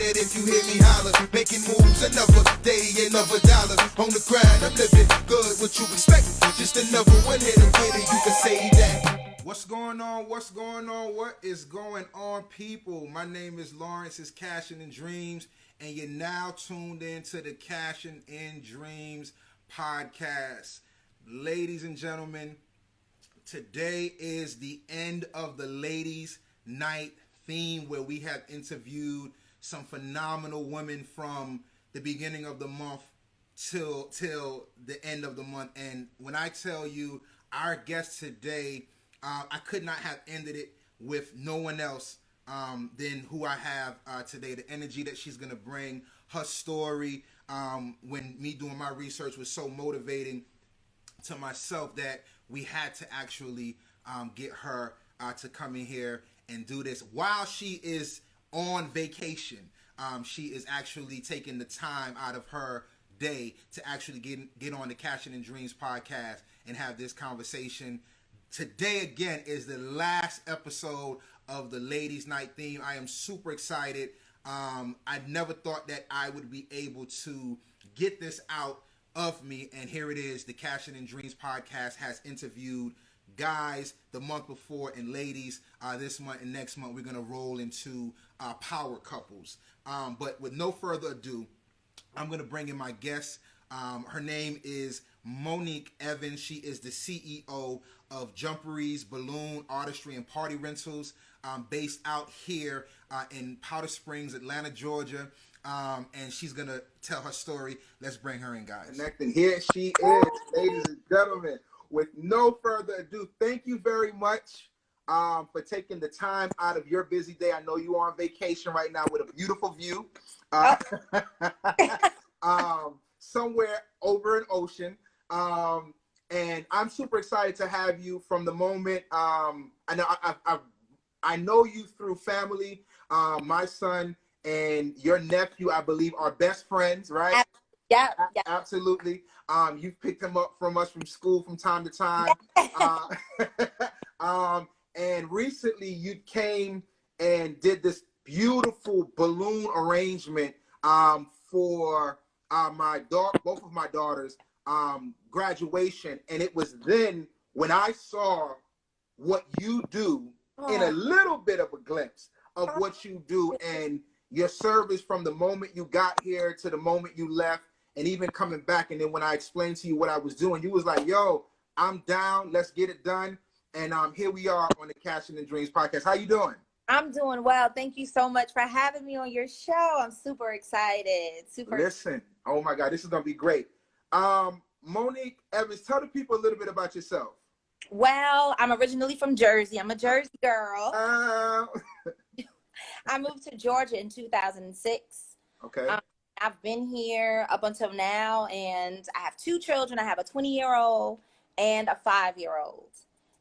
it if you hear me holler. Making moves another day, another dollar. On the grind, I'm living good. What you expect? Just another one hit and with it. You can say that. What's going on? What's going on? What is going on, people? My name is Lawrence. It's Cashin' in Dreams, and you're now tuned in to the Cashin' in Dreams podcast. Ladies and gentlemen, today is the end of the ladies' night theme, where we have interviewed some phenomenal women from the beginning of the month till the end of the month. And when I tell you, our guest today, I could not have ended it with no one else than who I have today. The energy that she's going to bring, her story, when me doing my research was so motivating to myself that we had to actually get her to come in here and do this while she is on vacation. She is actually taking the time out of her day to actually get on the Cashin' in Dreams podcast and have this conversation. Today, again, is the last episode of the Ladies Night theme. I am super excited. I never thought that I would be able to get this out of me, and here it is. The Cashin' in Dreams podcast has interviewed guys the month before, and ladies this month, and next month we're going to roll into power couples. But with no further ado, I'm going to bring in my guest. Her name is Monique Evans. She is the CEO of Jumperees Balloon Artistry and Party Rentals, based out here in Powder Springs, Atlanta, Georgia. And she's going to tell her story. Let's bring her in, guys. Connecting. Here she is, ladies and gentlemen. With no further ado, thank you very much for taking the time out of your busy day. I know you're on vacation right now with a beautiful view. Somewhere over an ocean. And I'm super excited to have you from the moment. I know you through family. My son and your nephew, I believe, are best friends, right? Yeah. Absolutely. You've picked him up from us from school from time to time. And recently you came and did this beautiful balloon arrangement for both of my daughters' graduation. And it was then when I saw what you do in a little bit of a glimpse of what you do and your service from the moment you got here to the moment you left, and even coming back. And then when I explained to you what I was doing, you was like, yo, I'm down. Let's get it done. And here we are on the Cashin' in Dreams podcast. How you doing? I'm doing well. Thank you so much for having me on your show. I'm super excited. Listen, oh my God, this is going to be great. Monique Evans, tell the people a little bit about yourself. Well, I'm originally from Jersey. I'm a Jersey girl. I moved to Georgia in 2006. Okay. I've been here up until now, and I have two children. I have a 20-year-old and a 5-year-old.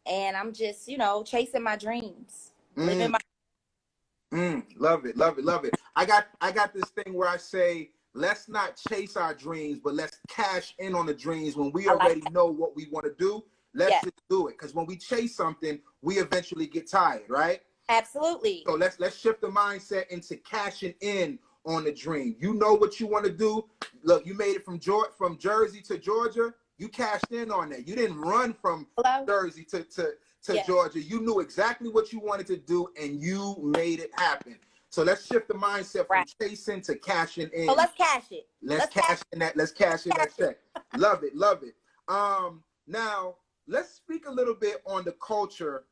And I'm just, chasing my dreams. Living my Love it, love it, love it. I got this thing where I say, let's not chase our dreams, but let's cash in on the dreams. When we already know what we want to do, let's just do it. Because when we chase something, we eventually get tired, right? Absolutely. So let's shift the mindset into cashing in on the dream. You know what you want to do. Look, you made it from Jersey to Georgia. You cashed in on that. You didn't run from Jersey to Georgia. You knew exactly what you wanted to do, and you made it happen. So let's shift the mindset from chasing to cashing in. So let's cash it. Let's cash in that check. Love it, love it. Now let's speak a little bit on the culture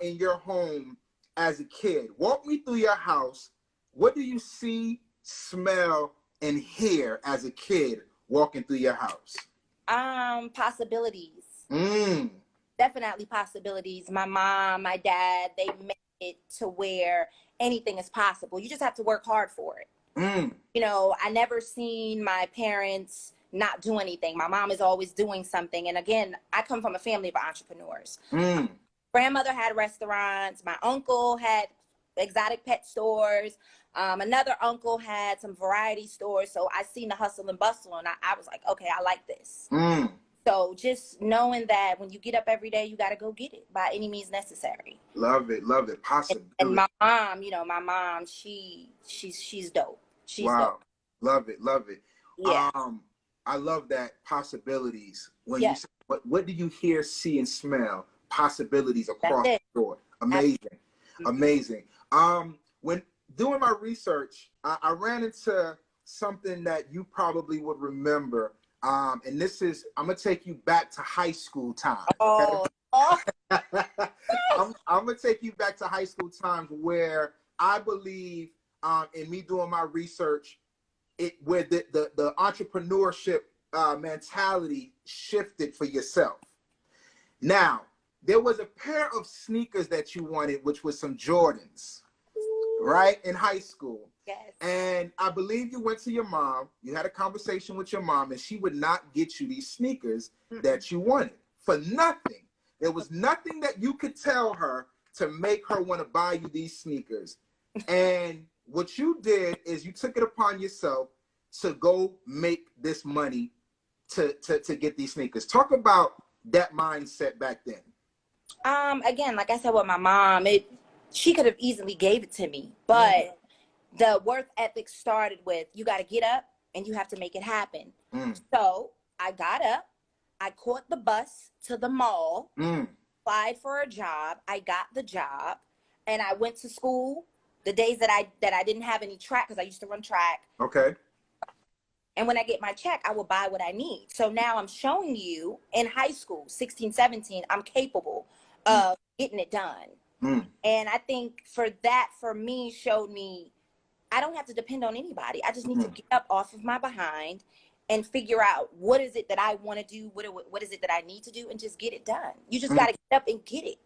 in your home as a kid. Walk me through your house. What do you see, smell, and hear as a kid walking through your house? Possibilities. Definitely possibilities. My mom, my dad, they made it to where anything is possible. You just have to work hard for it. I never seen my parents not do anything. My mom is always doing something. And again, I come from a family of entrepreneurs. Grandmother had restaurants. My uncle had exotic pet stores. Another uncle had some variety stores. So I seen the hustle and bustle, and I was like, okay, I like this. So just knowing that when you get up every day, you got to go get it by any means necessary. Love it. Love it. Possibility. And my mom, she's dope. She's dope. Wow. Love it. Love it. Yeah. I love that possibilities. When Yeah. you say, what do you hear, see, and smell? Possibilities across That's the it. board. Amazing. Mm-hmm. Amazing. When doing my research, I ran into something that you probably would remember. And this is, I'm gonna take you back to high school time. Oh, oh. I'm gonna take you back to high school times where I believe, in me doing my research, where the entrepreneurship mentality shifted for yourself. Now, there was a pair of sneakers that you wanted, which was some Jordans, right, in high school. Yes. And I believe you went to your mom, you had a conversation with your mom, and she would not get you these sneakers that you wanted for nothing. There was nothing that you could tell her to make her want to buy you these sneakers. And what you did is you took it upon yourself to go make this money to get these sneakers. Talk about that mindset back then. Again, like I said with my mom, she could have easily gave it to me, but the work ethic started with, you got to get up and you have to make it happen. So I got up, I caught the bus to the mall, applied for a job, I got the job, and I went to school the days that I didn't have any track, because I used to run track. Okay. And when I get my check, I will buy what I need. So now I'm showing you in high school, 16, 17, I'm capable of getting it done. And I think for me, showed me I don't have to depend on anybody. I just need to get up off of my behind and figure out what is it that I want to do, what is it that I need to do, and just get it done. You just got to get up and get it.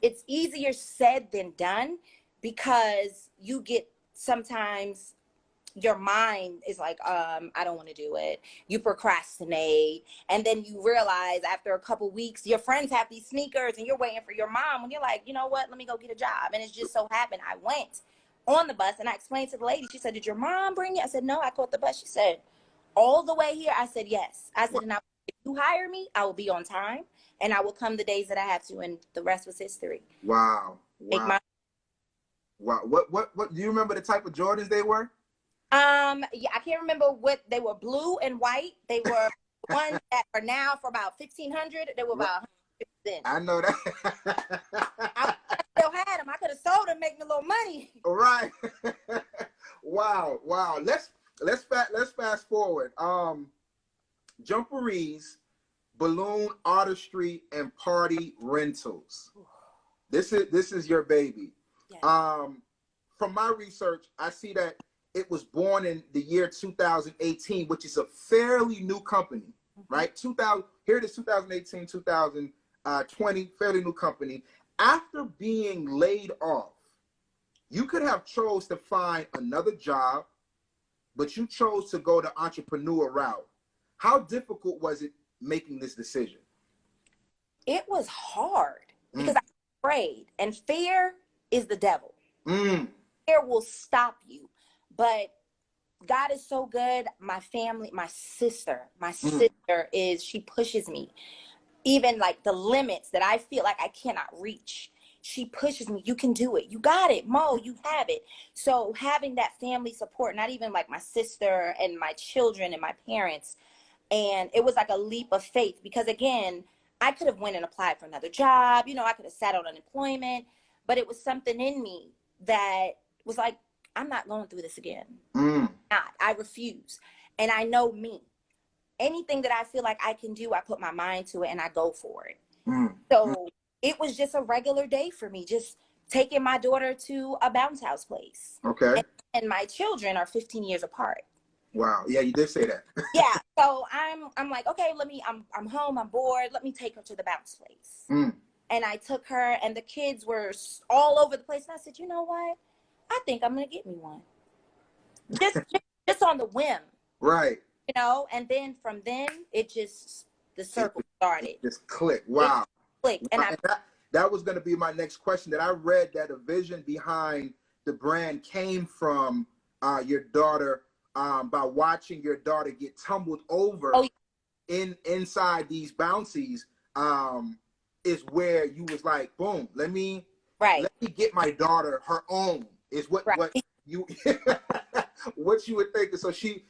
It's easier said than done, because you get, sometimes your mind is like, I don't want to do it. You procrastinate. And then you realize after a couple weeks, your friends have these sneakers and you're waiting for your mom, when you're like, you know what, let me go get a job. And it's just so happened I went on the bus and I explained to the lady. She said, did your mom bring you? I said, no, I caught the bus. She said, all the way here? I said, yes. I said, and if you hire me, I will be on time and I will come the days that I have to. And the rest was history. Wow. Wow. Wow. What do you remember the type of Jordans they were? Yeah, I can't remember what they were. Blue and white. They were ones that are now for about 1,500. They were about 150 cents. I know that. I still had them. I could have sold them, make me a little money. Right. Wow. Let's fast forward. Jumperees, balloon artistry, and party rentals. This is your baby. Yeah. From my research, I see that it was born in the year 2018, which is a fairly new company, right? Here it is, 2018, 2020, fairly new company. After being laid off, you could have chose to find another job, but you chose to go the entrepreneur route. How difficult was it making this decision? It was hard because I was afraid, and fear is the devil. Fear will stop you. But God is so good. My family, my sister she pushes me. Even like the limits that I feel like I cannot reach, she pushes me. You can do it. You got it, Mo, you have it. So having that family support, not even like my sister and my children and my parents, and it was like a leap of faith, because again, I could have went and applied for another job. I could have sat on unemployment, but it was something in me that was like, I'm not going through this again. I refuse. And I know me. Anything that I feel like I can do, I put my mind to it and I go for it. So it was just a regular day for me, just taking my daughter to a bounce house place. Okay. And my children are 15 years apart. Wow. Yeah, you did say that. Yeah. So I'm like, okay, I'm home, I'm bored. Let me take her to the bounce place. And I took her, and the kids were all over the place. And I said, you know what? I think I'm going to get me one. Just on the whim. Right. And then from then, the circle started. It just clicked. Wow. It clicked. And that was going to be my next question, that I read that a vision behind the brand came from your daughter, by watching your daughter get tumbled over inside these bouncies, is where you was like, boom, let me get my daughter her own. Is what you what you were thinking, so she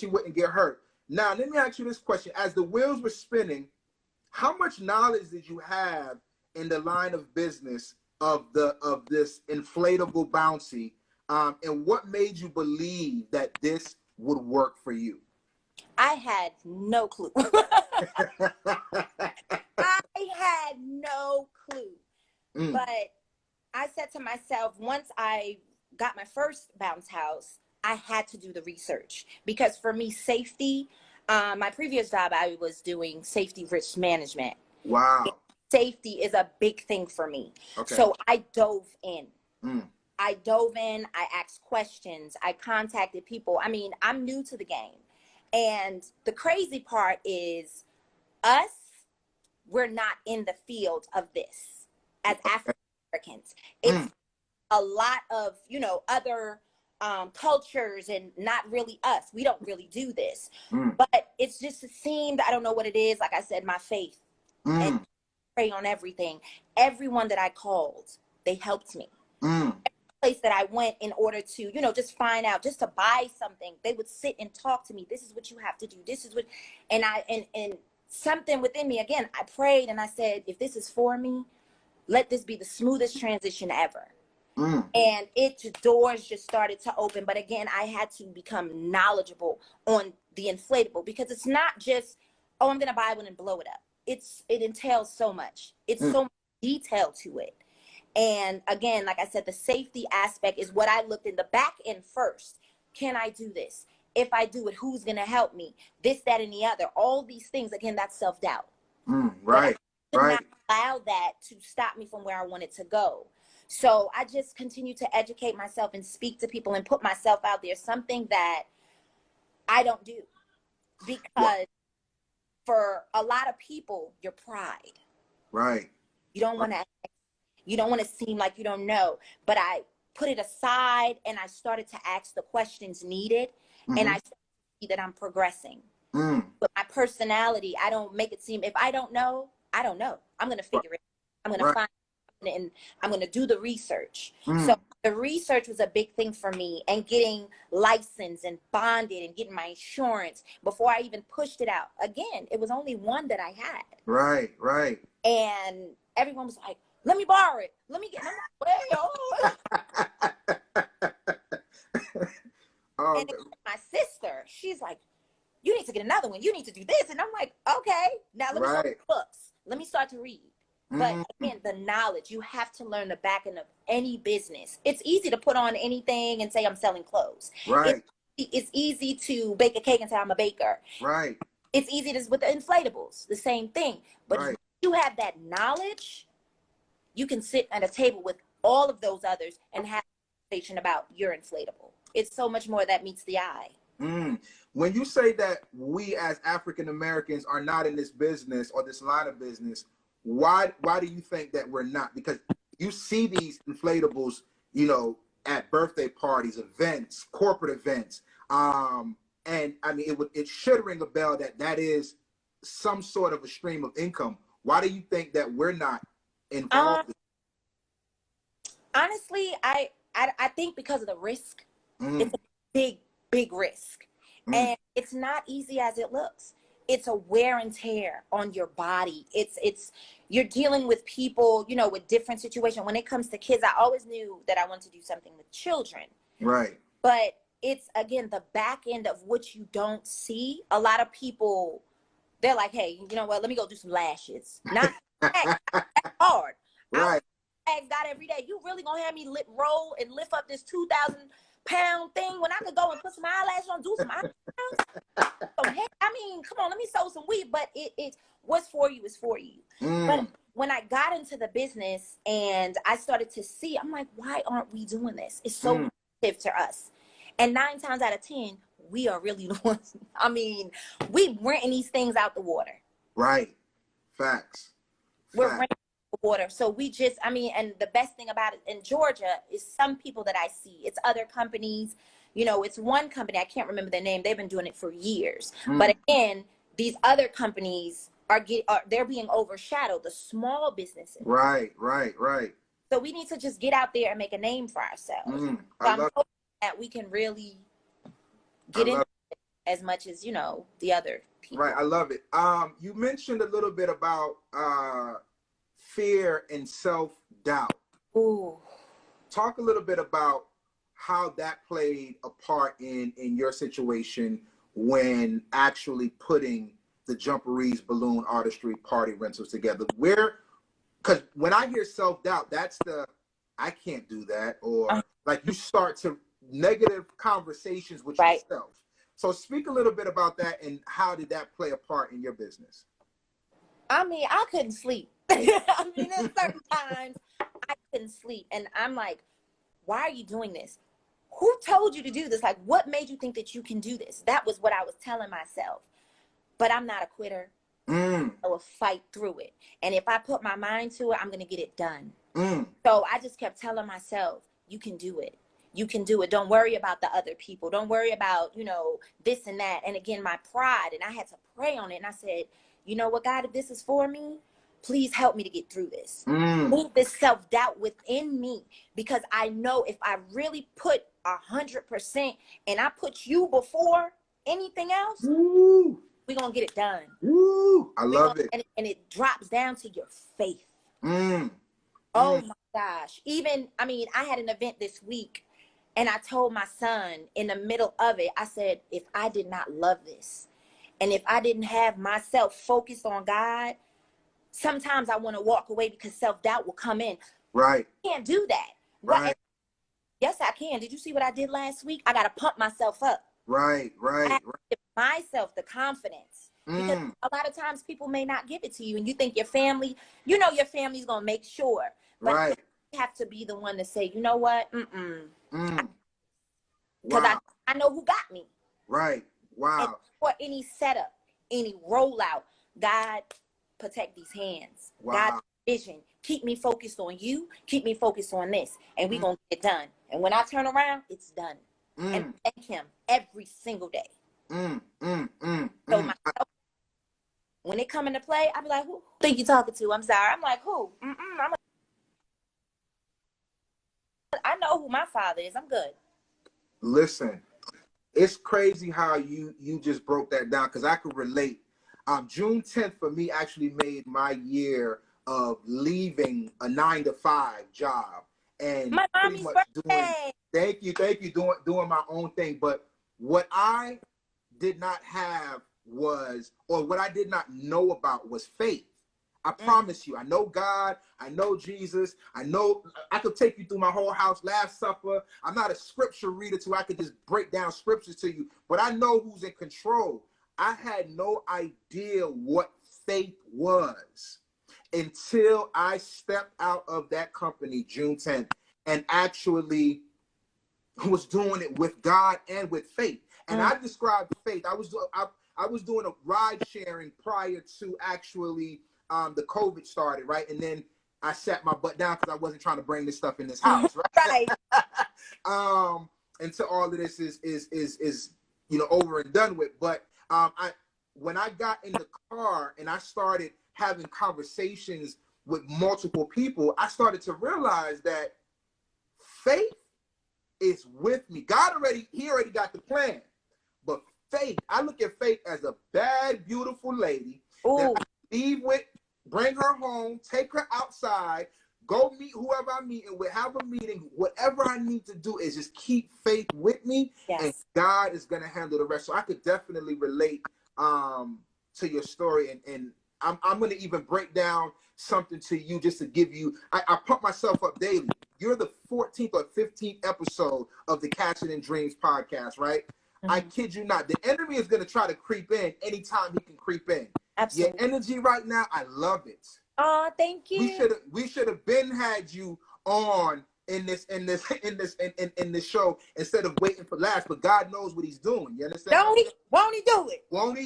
wouldn't get hurt. Now, let me ask you this question: as the wheels were spinning, how much knowledge did you have in the line of business of this inflatable bouncy, and what made you believe that this would work for you? I had no clue. I had no clue. But I said to myself, once I got my first bounce house, I had to do the research, because for me, safety, my previous job, I was doing safety risk management. Wow. Safety is a big thing for me. Okay. So I dove in. I asked questions. I contacted people. I mean, I'm new to the game. And the crazy part is we're not in the field of this as African Americans. It's a lot of, other cultures, and not really us. We don't really do this. But it's just seemed, I don't know what it is. Like I said, my faith and pray on everything. Everyone that I called, they helped me. Every place that I went, in order to, just find out, just to buy something, they would sit and talk to me. This is what you have to do. This is what, and something within me, again, I prayed and I said, if this is for me, let this be the smoothest transition ever. And doors just started to open. But again, I had to become knowledgeable on the inflatable, because it's not just, oh, I'm going to buy one and blow it up. It entails so much. It's so much detail to it. And again, like I said, the safety aspect is what I looked in the back end first. Can I do this? If I do it, who's going to help me? This, that, and the other. All these things, again, that's self-doubt. Right. But I did not allow that to stop me from where I wanted to go. So I just continue to educate myself and speak to people and put myself out there, something that I don't do. Because for a lot of people, your pride. Right. You don't want to seem like you don't know. But I put it aside and I started to ask the questions needed. And I started to see that I'm progressing. But my personality, I don't make it seem, if I don't know, I don't know. I'm going to figure it out. I'm going to find it, and I'm going to do the research. So the research was a big thing for me, and getting licensed and bonded and getting my insurance before I even pushed it out. Again, it was only one that I had. Right. And everyone was like, let me borrow it. Let me get And my sister, she's like, you need to get another one. You need to do this. And I'm like, okay, now let me go to books. Let me start to read. But again, the knowledge, you have to learn the back end of any business. It's easy to put on anything and say I'm selling clothes. It's easy to bake a cake and say I'm a baker. It's easy to, with the inflatables, the same thing. But if you have that knowledge, you can sit at a table with all of those others and have a conversation about your inflatable. It's so much more that meets the eye. When you say that we as African Americans are not in this business or this line of business, why do you think that we're not? Because you see these inflatables, at birthday parties, events, corporate events, and I mean, it should ring a bell that is some sort of a stream of income. Why do you think that we're not involved? Honestly, I think because of the risk. It's a big risk. And it's not easy as it looks. It's a wear and tear on your body. You're dealing with people, with different situations. When it comes to kids, I always knew that I wanted to do something with children. But it's, again, the back end of what you don't see. A lot of people, they're like, hey, you know what? Let me go do some lashes. Not that's hard. I got every day. You really gonna have me roll and lift up this 2,000-pound thing when I could go and put some eyelashes on, do some eyebrows? So, hey, I mean, come on, let me sew some weave. But it what's for you is for you. But when I got into the business and I started to see, I'm like, why aren't we doing this? It's so negative to us. And 9 times out of 10, we are really the ones. I mean, we renting these things out the water. Facts. We're renting the water. So we just, and the best thing about it in Georgia is some people that I see. It's other companies. It's one company, I can't remember their name. They've been doing it for years. But again, these other companies they're being overshadowed, the small businesses. Right. So we need to just get out there and make a name for ourselves. So I'm hoping that we can really get into it as much as, you know, the other people. Right, I love it. You mentioned a little bit about fear and self-doubt. Ooh. Talk a little bit about how that played a part in your situation when actually putting the Jumperees balloon artistry party rentals together. Because when I hear self-doubt, that's I can't do that, or like you start to negative conversations with yourself. So speak a little bit about that, and how did that play a part in your business? I mean, I couldn't sleep. I mean, there's certain times I couldn't sleep, and I'm like, why are you doing this? Who told you to do this? Like, what made you think that you can do this? That was what I was telling myself. But I'm not a quitter. I will fight through it. And if I put my mind to it, I'm going to get it done. So I just kept telling myself, you can do it. You can do it. Don't worry about the other people. Don't worry about, you know, this and that. And again, my pride. And I had to pray on it. And I said, you know what, God, if this is for me, please help me to get through this. Move this self-doubt within me. Because I know if I really put 100% and I put you before anything else, we're going to get it done. I love it. And it drops down to your faith. Oh my gosh. Even, I mean, I had an event this week. And I told my son in the middle of it, I said, if I did not love this, and if I didn't have myself focused on God, sometimes I want to walk away because self-doubt will come in. Right. I can't do that. Right. Yes, I can. Did you see what I did last week? I got to pump myself up. Right. I have to give myself the confidence. Because a lot of times people may not give it to you, and you think your family, you know, your family's going to make sure. But you have to be the one to say, you know what? Because I know who got me. Right. Wow. And for any setup, any rollout, God, protect these hands. Wow. God, vision. Keep me focused on you. Keep me focused on this. And we're going to get it done. And when I turn around, it's done. And thank him every single day. So myself, when it come into play, I be like, who think you talking to? I'm sorry. I'm like, who? I know who my father is. I'm good. Listen, it's crazy how you just broke that down, because I could relate. June 10th for me actually made my year of leaving a 9-to-5 job and my mommy's birthday. Thank you, doing my own thing. But what I did not have was, or what I did not know about, was faith. I promise you, I know God, I know Jesus, I know I could take you through my whole house, Last Supper. I'm not a scripture reader, so I could just break down scriptures to you, but I know who's in control. I had no idea what faith was until I stepped out of that company June 10th and actually was doing it with God and with faith. And I described faith. I was doing a ride sharing prior to actually the COVID started, right? And then I sat my butt down because I wasn't trying to bring this stuff in this house, right? Until all of this is you know, over and done with. But when I got in the car and I started having conversations with multiple people, I started to realize that faith is with me. He already got the plan. But faith, I look at faith as a bad, beautiful lady that I leave with, bring her home, take her outside, go meet whoever I'm meeting with, have a meeting. Whatever I need to do is just keep faith with me, and God is going to handle the rest. So I could definitely relate to your story, and I'm going to even break down something to you just to give you, I pump myself up daily. You're the 14th or 15th episode of the Catching in Dreams podcast, right? I kid you not. The enemy is going to try to creep in anytime he can creep in. Absolutely. Your energy right now, I love it. Oh, thank you. We should have been had you on in this show instead of waiting for last. But God knows what He's doing. You understand? Won't He do it? Won't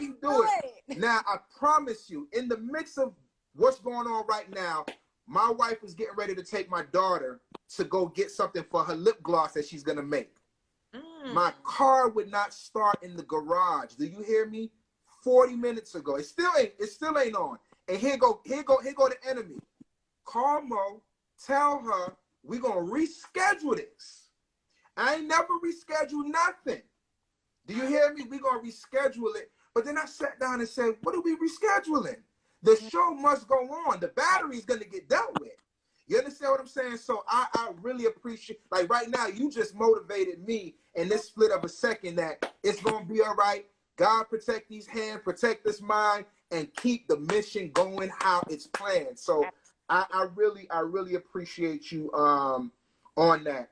He do it? Now I promise you, in the midst of what's going on right now, my wife is getting ready to take my daughter to go get something for her lip gloss that she's gonna make. My car would not start in the garage. Do you hear me? 40 minutes ago. It still ain't on. And here go the enemy. Call Mo, tell her we're gonna reschedule this. I ain't never rescheduled nothing. Do you hear me? We gonna reschedule it. But then I sat down and said, what are we rescheduling? The show must go on. The battery's gonna get dealt with. You understand what I'm saying? So I really appreciate, like right now, you just motivated me in this split of a second that it's gonna be all right. God protect these hands, protect this mind, and keep the mission going how it's planned. So I really appreciate you on that.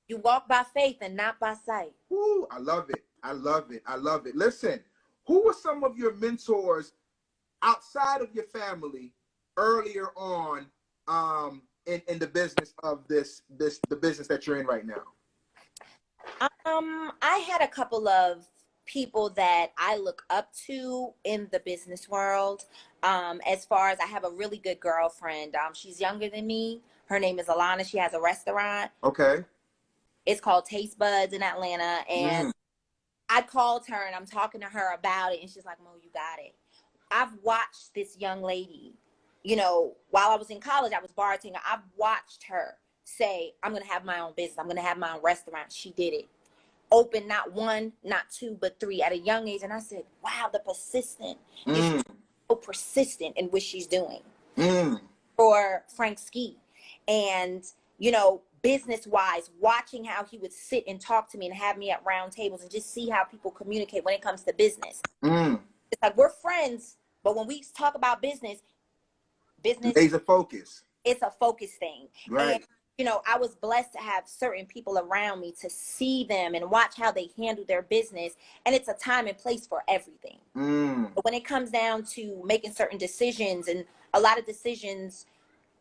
You walk by faith and not by sight. Woo, I love it. I love it. I love it. Listen, who were some of your mentors outside of your family earlier on in the business of the business that you're in right now? I had a couple of people that I look up to in the business world. As far as I have a really good girlfriend. She's younger than me. Her name is Alana. She has a restaurant. Okay. It's called Taste Buds in Atlanta. And I called her and I'm talking to her about it. And she's like, Mo, you got it. I've watched this young lady, you know, while I was in college, I was bartending. I've watched her say, I'm going to have my own business. I'm going to have my own restaurant. She did it. Open not one, not two, but three at a young age. And I said, wow, the persistent. She's so persistent in what she's doing. For Frank Ski. And, you know, business-wise, watching how he would sit and talk to me and have me at round tables and just see how people communicate when it comes to business. It's like we're friends, but when we talk about business is a focus. It's a focus thing. Right. And, you know, I was blessed to have certain people around me to see them and watch how they handle their business. And it's a time and place for everything. But when it comes down to making certain decisions, and a lot of decisions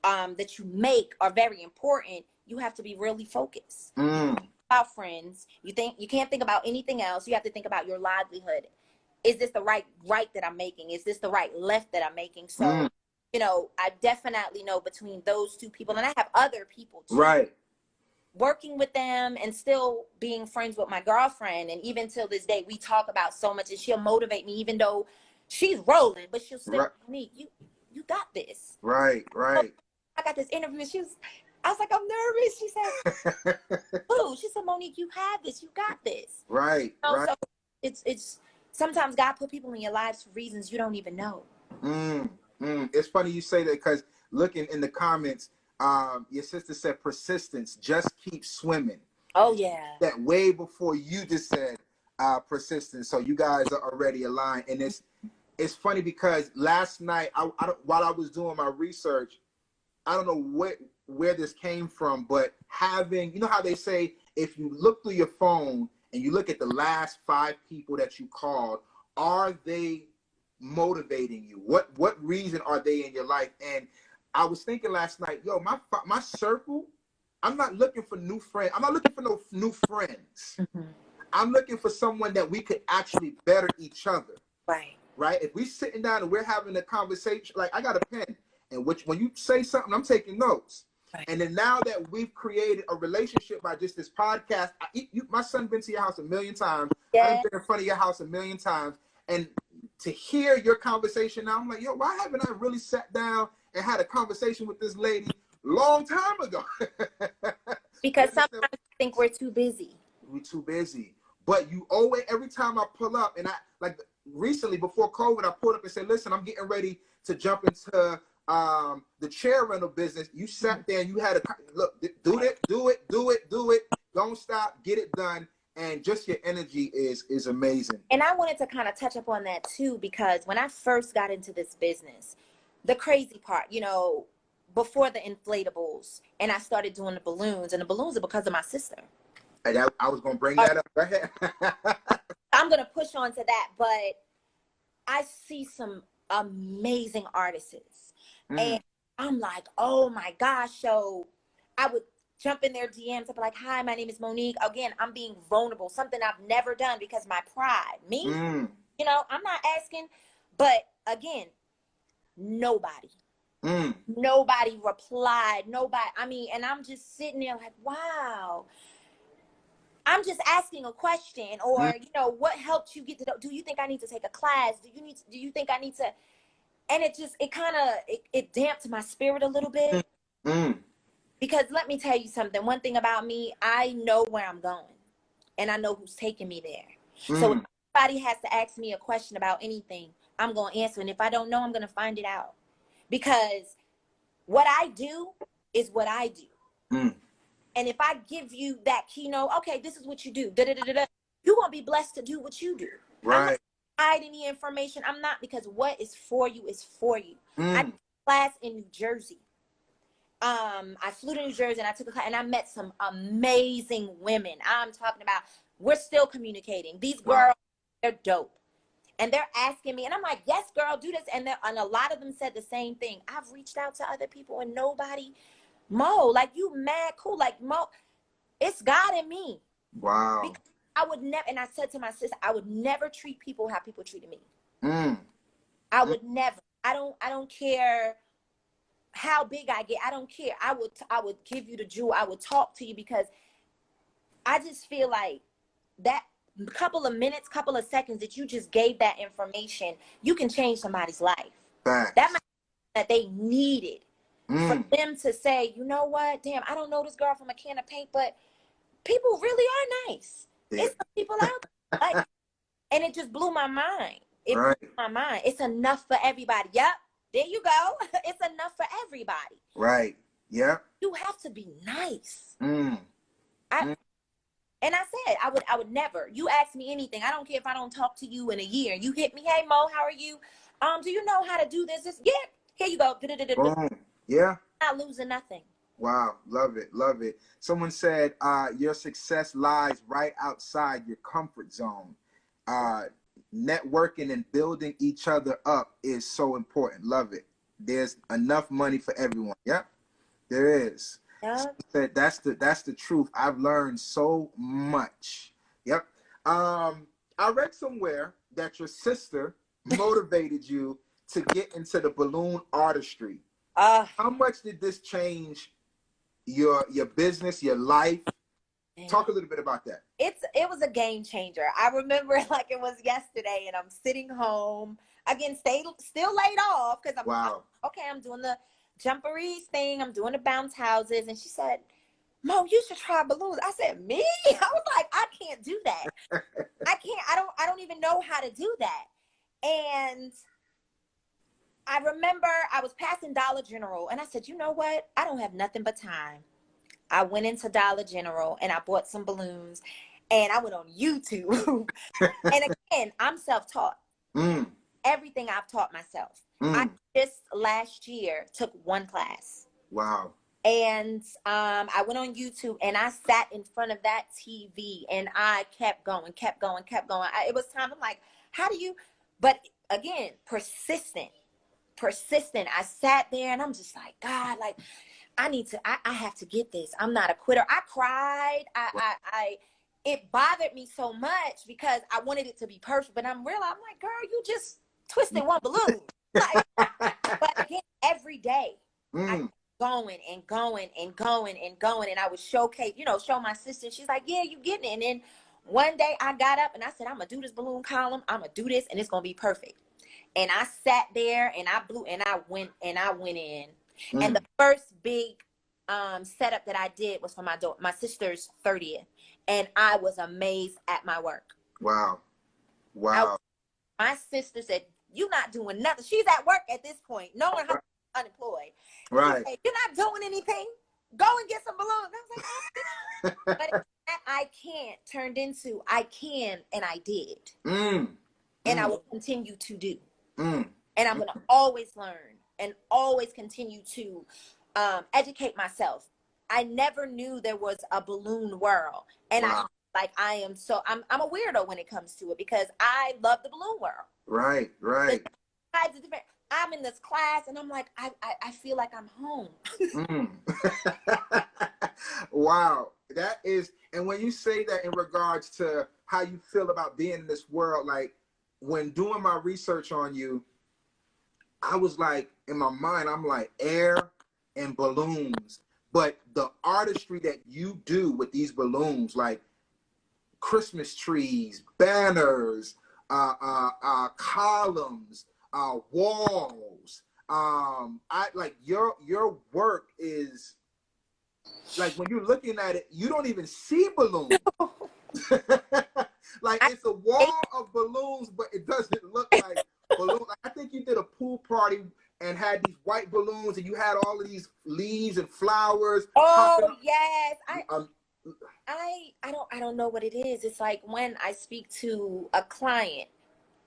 that you make are very important, you have to be really focused. About friends, you can't think about anything else. You have to think about your livelihood. Is this the right that I'm making? Is this the right left that I'm making? So, you know, I definitely know between those two people, and I have other people too. Right. Working with them and still being friends with my girlfriend. And even till this day, we talk about so much, and she'll motivate me, even though she's rolling, but she'll still me, you got this. Right. I got this interview, and I was like, I'm nervous. She said, "Ooh," she said, Monique, you have this. You got this. Right. You know, so it's sometimes God put people in your lives for reasons you don't even know. It's funny you say that, because looking in the comments, your sister said persistence, just keep swimming. Oh yeah. That way before you just said persistence. So you guys are already aligned, and it's funny because last night while I was doing my research, I don't know where this came from, but having, you know how they say if you look through your phone and you look at the last 5 people that you called, are they motivating you? What reason are they in your life? And I was thinking last night, yo, my circle, I'm not looking for new friends. I'm not looking for no new friends. I'm looking for someone that we could actually better each other. Right? If we sitting down and we're having a conversation, like I got a pen, and when you say something, I'm taking notes. And then now that we've created a relationship by just this podcast, my son been to your house 1,000,000 times. I've been in front of your house 1,000,000 times. And to hear your conversation now, I'm like, yo, why haven't I really sat down and had a conversation with this lady long time ago? Because sometimes I think we're too busy. We're too busy. But you always, every time I pull up, and I, like recently before COVID, I pulled up and said, listen, I'm getting ready to jump into the chair rental business. You sat there and you had a look, do it. Don't stop, get it done. And just your energy is amazing. And I wanted to kind of touch up on that too, because when I first got into this business, the crazy part, you know, before the inflatables, and I started doing the balloons, and the balloons are because of my sister. And I was going to bring that up. Go ahead. I'm going to push on to that, but I see some amazing artists. And I'm like, oh my gosh. So I would jump in their DMs and be like, hi, my name is Monique. Again, I'm being vulnerable, something I've never done because my pride. Me, you know, I'm not asking. But again, nobody replied. Nobody. I mean, and I'm just sitting there like, wow. I'm just asking a question, or, you know, what helped you get to, do you think I need to take a class? Do you think I need to, and it kind of damped my spirit a little bit. Because let me tell you something. One thing about me, I know where I'm going, and I know who's taking me there. So if somebody has to ask me a question about anything, I'm going to answer. And if I don't know, I'm going to find it out. Because what I do is what I do. And if I give you that keynote, okay, this is what you do. You're going to be blessed to do what you do. Right. I'm not hiding any information. I'm not, because what is for you is for you. I took a class in New Jersey. I flew to New Jersey and I took a class and I met some amazing women. I'm talking about, we're still communicating. These girls, they're dope. And they're asking me, and I'm like, yes, girl, do this. And a lot of them said the same thing. I've reached out to other people and nobody, Mo, like, you mad cool. Like, Mo, it's God in me. Wow. Because I would never, and I said to my sister, I would never treat people how people treated me. I would never. I don't care how big I get. I don't care. I would give you the jewel. I would talk to you, because I just feel like that couple of minutes, couple of seconds that you just gave that information, you can change somebody's life. Facts. That might be that they needed for them to say, you know what, damn, I don't know this girl from a can of paint, but people really are nice. Yeah. It's some people out there. Like, and it just blew my mind. It blew my mind. It's enough for everybody. Yep. There you go. It's enough for everybody. Right. Yep. You have to be nice. And I said, I would never. You ask me anything. I don't care if I don't talk to you in a year. You hit me, hey Mo, how are you? Do you know how to do this? Yeah, here you go. Boom. Yeah. Not losing nothing. Wow, love it, love it. Someone said, your success lies right outside your comfort zone. Networking and building each other up is so important. Love it. There's enough money for everyone. Yep, there is. Said that's the truth. I've learned so much. Yep. I read somewhere that your sister motivated you to get into the balloon artistry. How much did this change your business, your life? Talk a little bit about that. It was a game changer. I remember like it was yesterday, and I'm sitting home again, still laid off, because I'm doing the Jumperees thing. I'm doing the bounce houses. And she said, Mo, you should try balloons. I said, me? I was like, I can't do that. I don't even know how to do that. And I remember I was passing Dollar General, and I said, you know what? I don't have nothing but time. I went into Dollar General and I bought some balloons, and I went on YouTube. And again, I'm self-taught. Everything I've taught myself. I just last year took one class. Wow. And I went on YouTube and I sat in front of that TV and I kept going. It was time. I'm like, how do you, but again, persistent. I sat there and I'm just like, God, like, I have to get this. I'm not a quitter. I cried. It bothered me so much because I wanted it to be perfect, but I'm like, girl, you just twisted one balloon. Like, but again, every day I kept going and going. And I would show my sister. She's like, yeah, you getting it. And then one day I got up and I said, I'm going to do this balloon column. I'm going to do this and it's going to be perfect. And I sat there and I blew and I went in. And the first big setup that I did was for my sister's 30th. And I was amazed at my work. Wow. My sister said, you're not doing nothing. She's at work at this point, knowing how unemployed. Right. Said, you're not doing anything. Go and get some balloons. I was like, oh. But that I can't turned into I can, and I did. And I will continue to do. And I'm going to always learn and always continue to educate myself. I never knew there was a balloon world. And I'm a weirdo when it comes to it because I love the balloon world. Right. I'm in this class and I'm like, I feel like I'm home. Wow. That is, and when you say that in regards to how you feel about being in this world, like when doing my research on you, I was like, in my mind, I'm like air and balloons. But the artistry that you do with these balloons, like Christmas trees, banners, columns, walls. I like your work is like when you're looking at it, you don't even see balloons. Like it's a wall of balloons, but it doesn't look like balloons. Like, I think you did a pool party and had these white balloons, and you had all of these leaves and flowers. Oh yes, I don't know what it is. It's like when I speak to a client,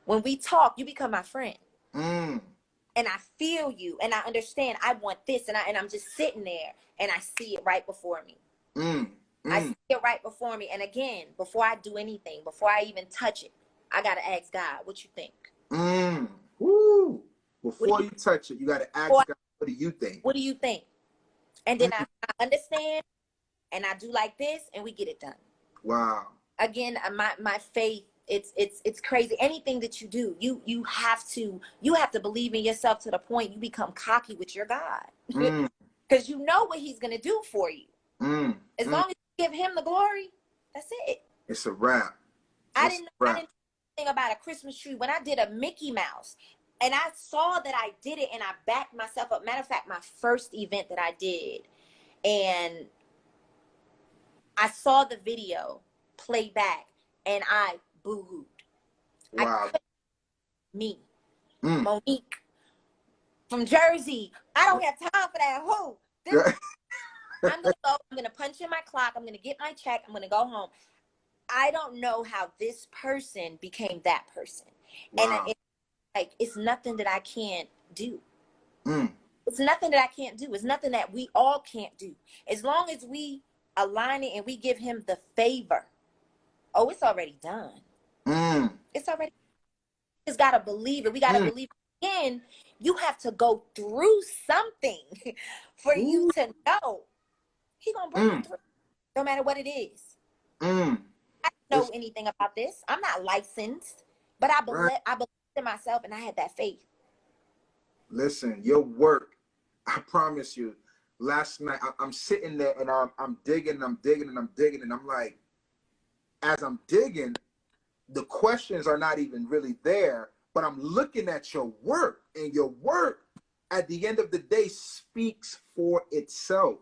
when we talk, you become my friend. And I feel you, and I understand. I want this, and I'm just sitting there, and I see it right before me. I see it right before me. And again, before I do anything, before I even touch it, I gotta ask God, what you think? Woo. Before you touch it, you gotta ask God, what do you think? What do you think? And then I understand, and I do like this, and we get it done. Wow. Again, my faith, it's crazy. Anything that you do, you have to believe in yourself to the point you become cocky with your God, because you know what He's gonna do for you. As long as you give Him the glory, that's it. It's a wrap. I didn't know anything about a Christmas tree when I did a Mickey Mouse, and I saw that I did it, and I backed myself up. Matter of fact, my first event that I did, and I saw the video play back, and I boo-hooed. Wow. Me, Monique, from Jersey. I don't have time for that. Who? I'm going to go. I'm going to punch in my clock. I'm going to get my check. I'm going to go home. I don't know how this person became that person. Wow. And it's nothing that I can't do. It's nothing that I can't do. It's nothing that we all can't do. As long as we align it and we give Him the favor. Oh, it's already done. It's already. We just got to believe it. We got to believe it. Again, you have to go through something for you to know He gonna bring you through, no matter what it is. I don't know anything about this. I'm not licensed, but I believe in myself, and I had that faith. Listen, your work, I promise you. Last night, I'm sitting there and I'm digging, and I'm digging, and I'm digging, and I'm like, as I'm digging, the questions are not even really there, but I'm looking at your work, and your work, at the end of the day, speaks for itself.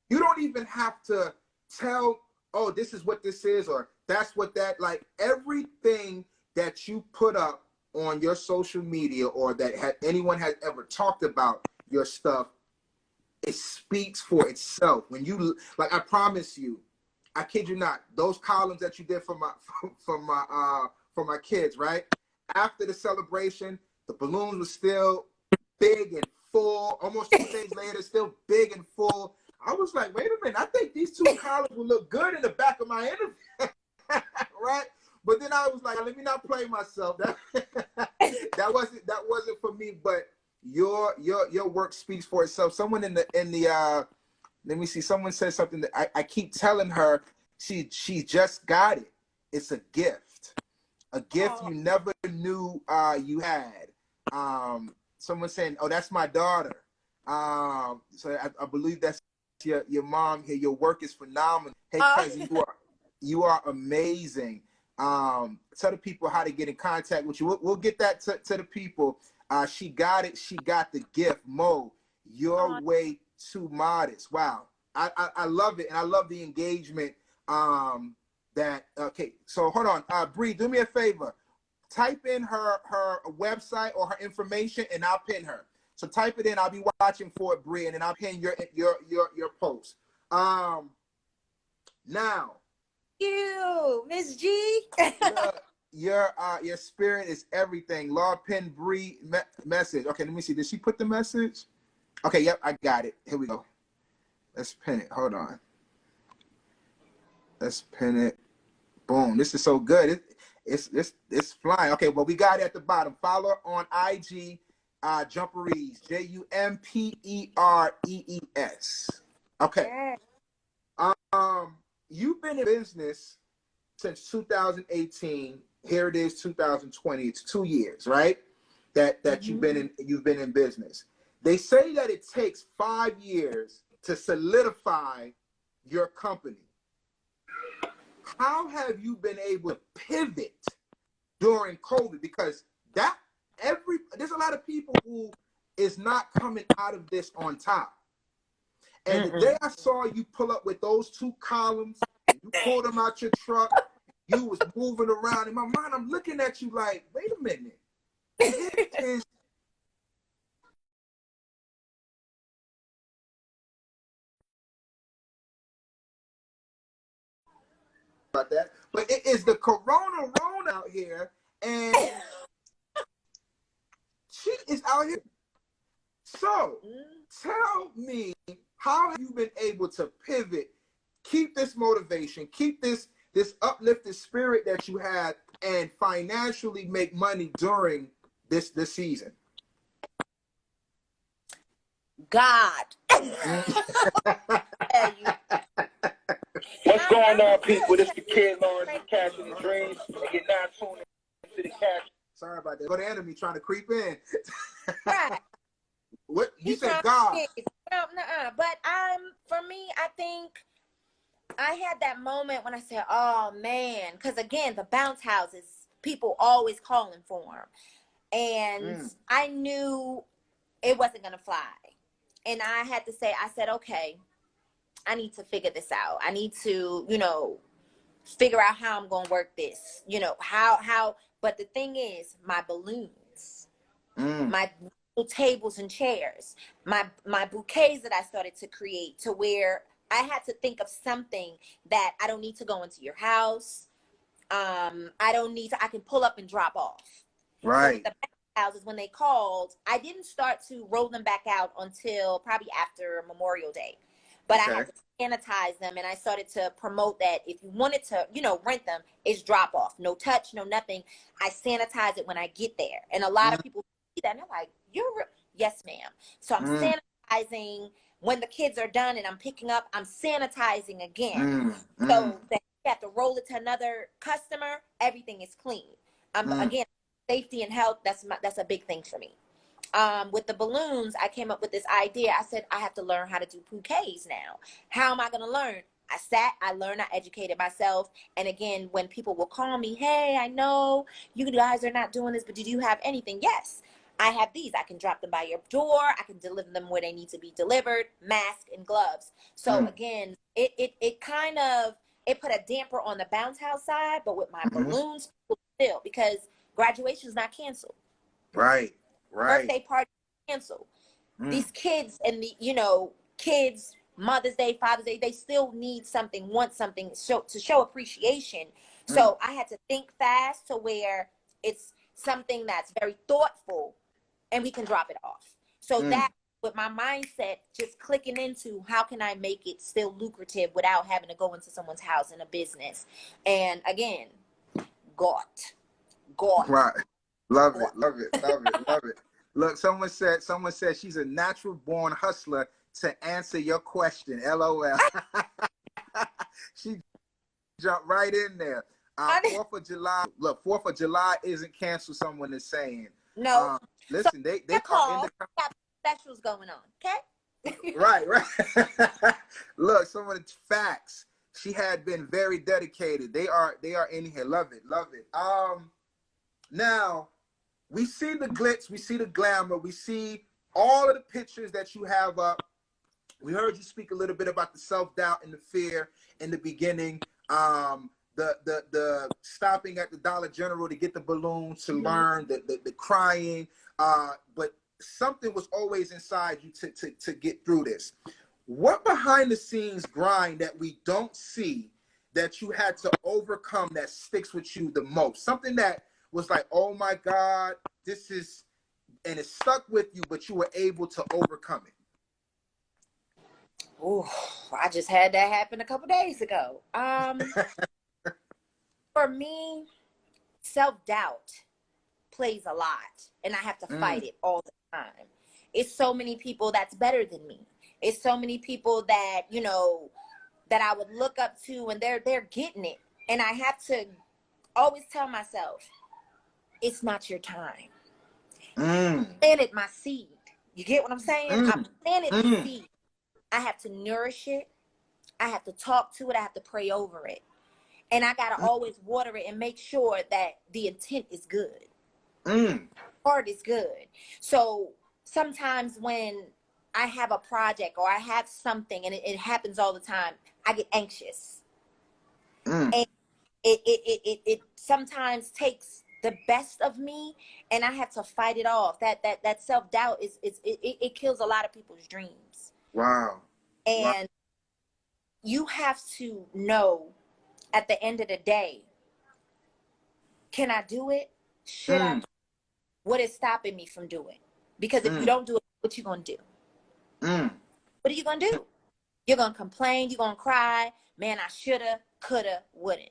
You don't even have to tell, oh, this is what this is, or that's what that, like everything that you put up on your social media or that anyone has ever talked about your stuff, it speaks for itself. When you, like, I promise you, I kid you not, those columns that you did for my kids, right? After the celebration, the balloons were still big and full. Almost 2 days later, still big and full. I was like, wait a minute, I think these 2 columns will look good in the back of my interview, right? But then I was like, let me not play myself. That wasn't for me. But your work speaks for itself. Someone in the let me see. Someone said something that I keep telling her. She just got it. It's a gift, you never knew you had. Someone saying, "Oh, that's my daughter." So I believe that's your mom here. Your work is phenomenal. Hey, cousin, you are amazing. Tell the people how to get in contact with you. We'll get that to the people. She got it. She got the gift. Mo, you're way too modest. Wow. I love it, and I love the engagement. Okay, so hold on. Bree, do me a favor. Type in her website or her information, and I'll pin her. So type it in. I'll be watching for it, Bree, and then I'll pin your post. Now. You, Miss G. Your spirit is everything. Law pin Bree message. Okay, let me see. Did she put the message? Okay, yep, I got it. Here we go. Let's pin it. Hold on. Let's pin it. Boom. This is so good. It's flying. Okay, well, we got it at the bottom. Follow her on IG, Jumperees, Jumperees. Okay. You've been in business since 2018. Here it is, 2020. It's 2 years, right? That you've been in business. They say that it takes 5 years to solidify your company. How have you been able to pivot during COVID? Because there's a lot of people who is not coming out of this on top. And the day I saw you pull up with those 2 columns, and you pulled them out your truck, you was moving around. In my mind, I'm looking at you like, wait a minute. This is about that. But it is the corona out here, and she is out here. So tell me, how have you been able to pivot, keep this motivation, keep this uplifted spirit that you had, and financially make money during this season? God. What's going on, people? This is the Kid Lawrence from Catching the Dreams, and you're not tuning into the Catch. Sorry about that. Go to enemy trying to creep in. Right. What you said, God? No, but for me, I think I had that moment when I said, "Oh man," because again, the bounce houses, people always calling for them, and I knew it wasn't gonna fly, and I had to say, I said, "Okay, I need to figure this out. I need to, figure out how I'm gonna work this. How." But the thing is, my balloons, my tables and chairs, my bouquets that I started to create, to where I had to think of something that I don't need to go into your house. I don't need to, I can pull up and drop off. Right. So with the houses, when they called, I didn't start to roll them back out until probably after Memorial Day. But I had to sanitize them, and I started to promote that if you wanted to, rent them, it's drop off. No touch, no nothing. I sanitize it when I get there. And a lot of people see that, and they're like, yes, ma'am. So I'm sanitizing when the kids are done, and I'm picking up, I'm sanitizing again. So that you have to roll it to another customer, everything is clean. Again, safety and health, that's a big thing for me. With the balloons, I came up with this idea. I said, I have to learn how to do bouquets now. How am I going to learn? I learned, I educated myself. And again, when people will call me, hey, I know you guys are not doing this, but did you have anything? Yes, I have these. I can drop them by your door. I can deliver them where they need to be delivered, mask and gloves. So again, it kind of, it put a damper on the bounce house side, but with my balloons, still, because graduation is not canceled. Right. Birthday party canceled. These kids and kids, Mother's Day, Father's Day, they still need something, want something to show appreciation. So I had to think fast to where it's something that's very thoughtful and we can drop it off. So that, with my mindset, just clicking into how can I make it still lucrative without having to go into someone's house in a business. And again, God. Right. Love it. Look, someone said she's a natural born hustler to answer your question. LOL. She jumped right in there. 4th of July. Look, 4th of July isn't canceled, someone is saying. No. Listen, they are in the got specials going on, okay? Right. Look, some of the facts. She had been very dedicated. They are in here. Love it. Now, we see the glitz, we see the glamour, we see all of the pictures that you have up. We heard you speak a little bit about the self-doubt and the fear in the beginning. The stopping at the Dollar General to get the balloons, to learn, the crying. But something was always inside you to get through this. What behind the scenes grind that we don't see that you had to overcome that sticks with you the most? Something that was like, oh my God, this is, and it stuck with you, but you were able to overcome it. Oh, I just had that happen a couple days ago. For me, self-doubt plays a lot, and I have to fight it all the time. It's so many people that's better than me. It's so many people that, that I would look up to, and they're getting it. And I have to always tell myself, it's not your time. I planted my seed. You get what I'm saying? I planted the seed. I have to nourish it. I have to talk to it. I have to pray over it. And I got to always water it and make sure that the intent is good. Heart is good. So sometimes when I have a project or I have something, and it happens all the time, I get anxious. And it sometimes takes the best of me, and I have to fight it off. That self-doubt it kills a lot of people's dreams. Wow. And you have to know at the end of the day, can I do it? Should I? What is stopping me from doing? Because if you don't do it, what you gonna do? What are you gonna do? You're gonna complain, you're gonna cry, man, I shoulda, coulda, wouldn't.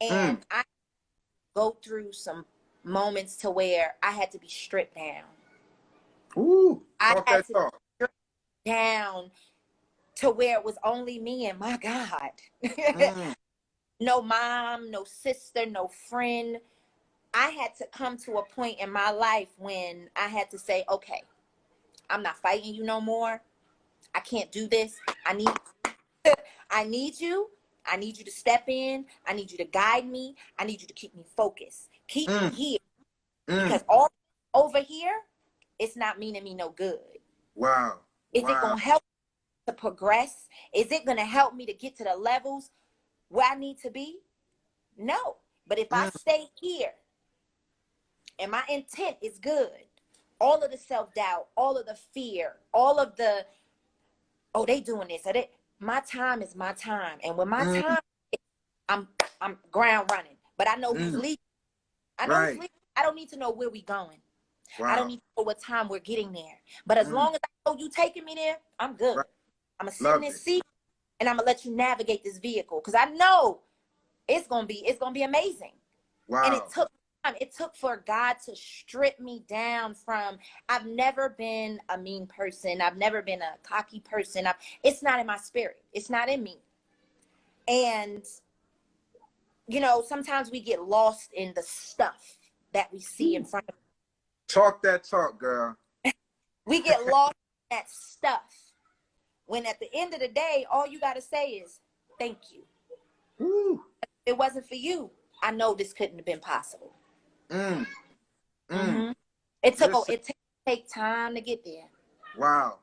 And I go through some moments to where I had to be stripped down. I had to be stripped down to where it was only me and my God. No mom, no sister, no friend. I had to come to a point in my life when I had to say, okay, I'm not fighting you no more. I can't do this. I need you. I need you to step in. I need you to guide me. I need you to keep me focused. Keep me here. Because all over here, it's not meaning me no good. Wow. Is it going to help to progress? Is it going to help me to get to the levels where I need to be? No. But if I stay here and my intent is good, all of the self-doubt, all of the fear, all of the, oh, they doing this, or my time is my time. And when my time is, I'm ground running. But I know who's leading. I know who's leading. I don't need to know where we going. Wow. I don't need to know what time we're getting there. But as long as I know you taking me there, I'm good. I'm going to sit in this seat and I'm going to let you navigate this vehicle. Because I know it's going to be amazing. Wow. And it took time. It took for God to strip me down from, I've never been a mean person. I've never been a cocky person. It's not in my spirit. It's not in me. And, you know, sometimes we get lost in the stuff that we see in front of us. Talk that talk, girl. We get lost in that stuff. When at the end of the day, all you got to say is, thank you. Woo. If it wasn't for you, I know this couldn't have been possible. It take time to get there. Wow.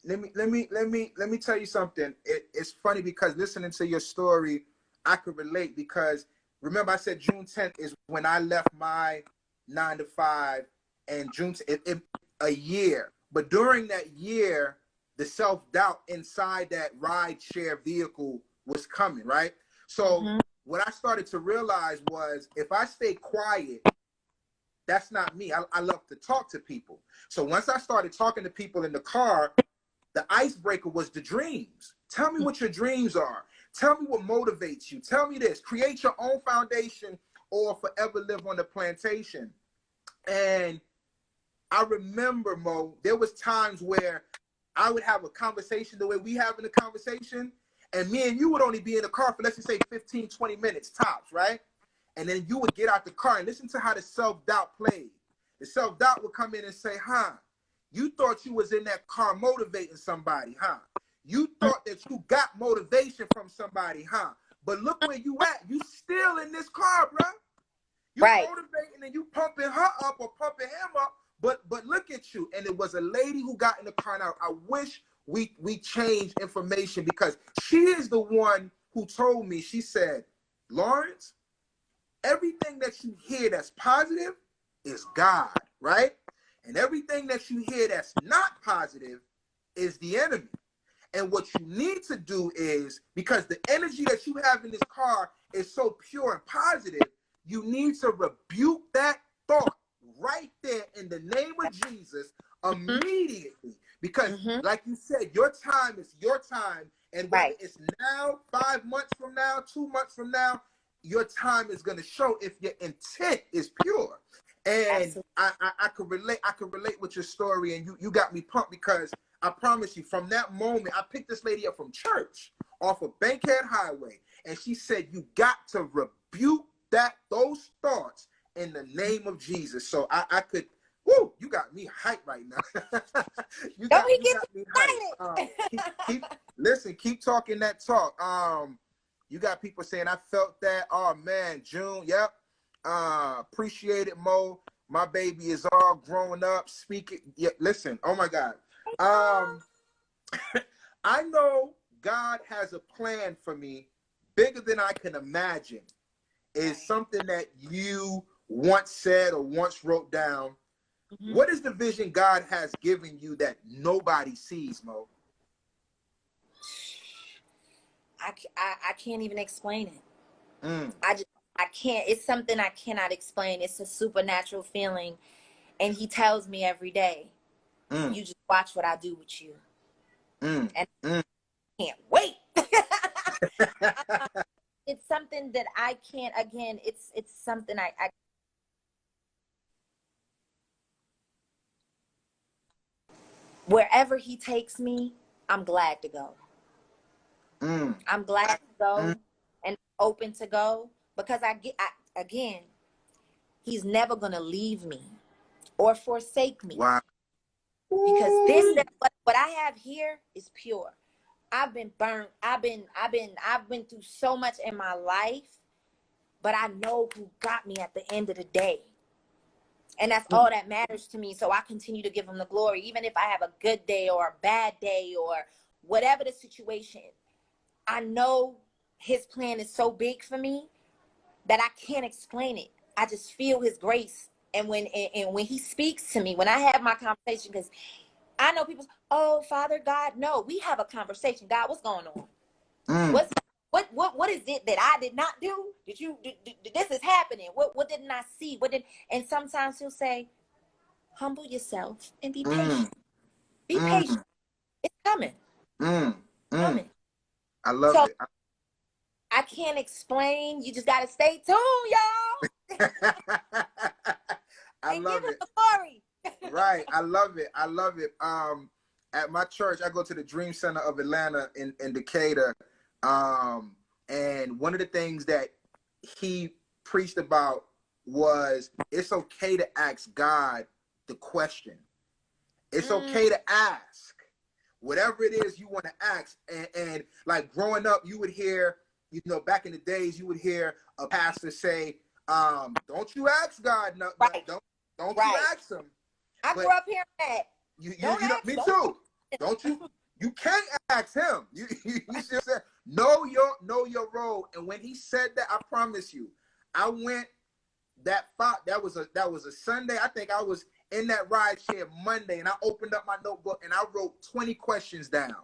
Let me tell you something. It's funny because listening to your story, I could relate because remember I said June 10th is when I left my 9 to 5 and June a year. But during that year, the self-doubt inside that ride share vehicle was coming, right? So what I started to realize was if I stay quiet, that's not me. I love to talk to people. So once I started talking to people in the car, the icebreaker was the dreams. Tell me what your dreams are. Tell me what motivates you. Tell me this. Create your own foundation or forever live on the plantation. And I remember, Mo, there was times where I would have a conversation the way we having a conversation, and me and you would only be in the car for, let's just say, 15, 20 minutes tops, right? And then you would get out the car and listen to how the self-doubt played. The self-doubt would come in and say, you thought you was in that car motivating somebody, You thought that you got motivation from somebody, But look where you at. You still in this car, bro. You motivating and you pumping her up or pumping him up, but look at you. And it was a lady who got in the car. Now, I wish we changed information because she is the one who told me, she said, Lawrence, everything that you hear that's positive is God, right? And everything that you hear that's not positive is the enemy. And what you need to do is, because the energy that you have in this car is so pure and positive, you need to rebuke that thought right there in the name of Jesus immediately. Because like you said, your time is your time. And whether it's now, 5 months from now, 2 months from now, your time is going to show if your intent is pure. And I could relate with your story, and you got me pumped because I promise you, from that moment, I picked this lady up from church off of Bankhead Highway, and she said, you got to rebuke those thoughts in the name of Jesus. So I could, you got me hyped right now. you got me hyped. Listen, keep talking that talk. You got people saying, I felt that. Oh man, June, yep. Appreciate it, Mo. My baby is all grown up, speaking. Yeah, listen, oh my God. Um, I know God has a plan for me bigger than I can imagine. Is something that you once said or once wrote down. Mm-hmm. What is the vision God has given you that nobody sees, Mo? I can't even explain it. I can't. It's something I cannot explain. It's a supernatural feeling, and He tells me every day, "You just watch what I do with you," and I can't wait. It's something that I can't. Again, it's something I wherever He takes me, I'm glad to go. I'm glad to go and open to go, because again, He's never gonna leave me or forsake me. Wow. Because what I have here is pure. I've been burnt. I've been through so much in my life, but I know who got me at the end of the day. And that's all that matters to me. So I continue to give Him the glory, even if I have a good day or a bad day or whatever the situation. I know His plan is so big for me that I can't explain it. I just feel His grace. And when He speaks to me, when I have my conversation, because I know people, oh, Father God, no, we have a conversation. God, what's going on? What is it that I did not do? This is happening? What didn't I see? And sometimes He'll say, humble yourself and be patient. Be patient. It's coming. Coming. I love it. I can't explain. You just gotta stay tuned, y'all. I love give it. The glory. Right. I love it. I love it. At my church, I go to the Dream Center of Atlanta in Decatur. And one of the things that he preached about was it's okay to ask God the question. It's okay to ask whatever it is you want to ask. And like growing up, you would hear, you know, back in the days, you would hear a pastor say, don't you ask God, no, right. don't you ask Him. I grew up hearing that. You know, me too. Don't you? You can't ask Him. You should say, know your role. And when he said that, I promise you, I went that was a Sunday. I think I was in that ride share Monday, and I opened up my notebook and I wrote 20 questions down.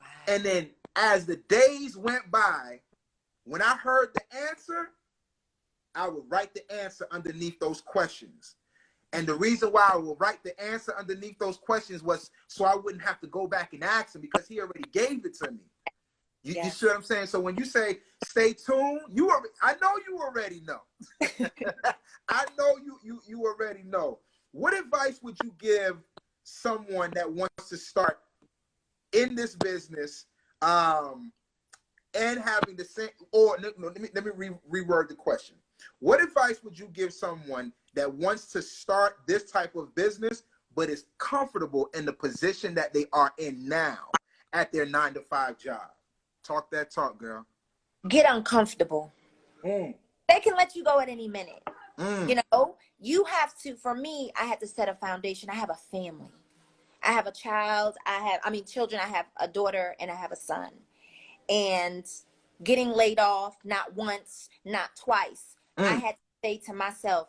Wow. And then as the days went by, when I heard the answer, I would write the answer underneath those questions. And the reason why I would write the answer underneath those questions was so I wouldn't have to go back and ask Him, because He already gave it to me. You see what I'm saying? So when you say stay tuned, I know you already know. I know you already know. What advice would you give someone that wants to start in this business and having the same, or let me reword the question. What advice would you give someone that wants to start this type of business, but is comfortable in the position that they are in now at their 9-to-5 job? Talk that talk, girl. Get uncomfortable. They can let you go at any minute. You know, you have to, for me, I had to set a foundation. I have a family. I have a child. Children. I have a daughter and I have a son. And getting laid off, not once, not twice, I had to say to myself,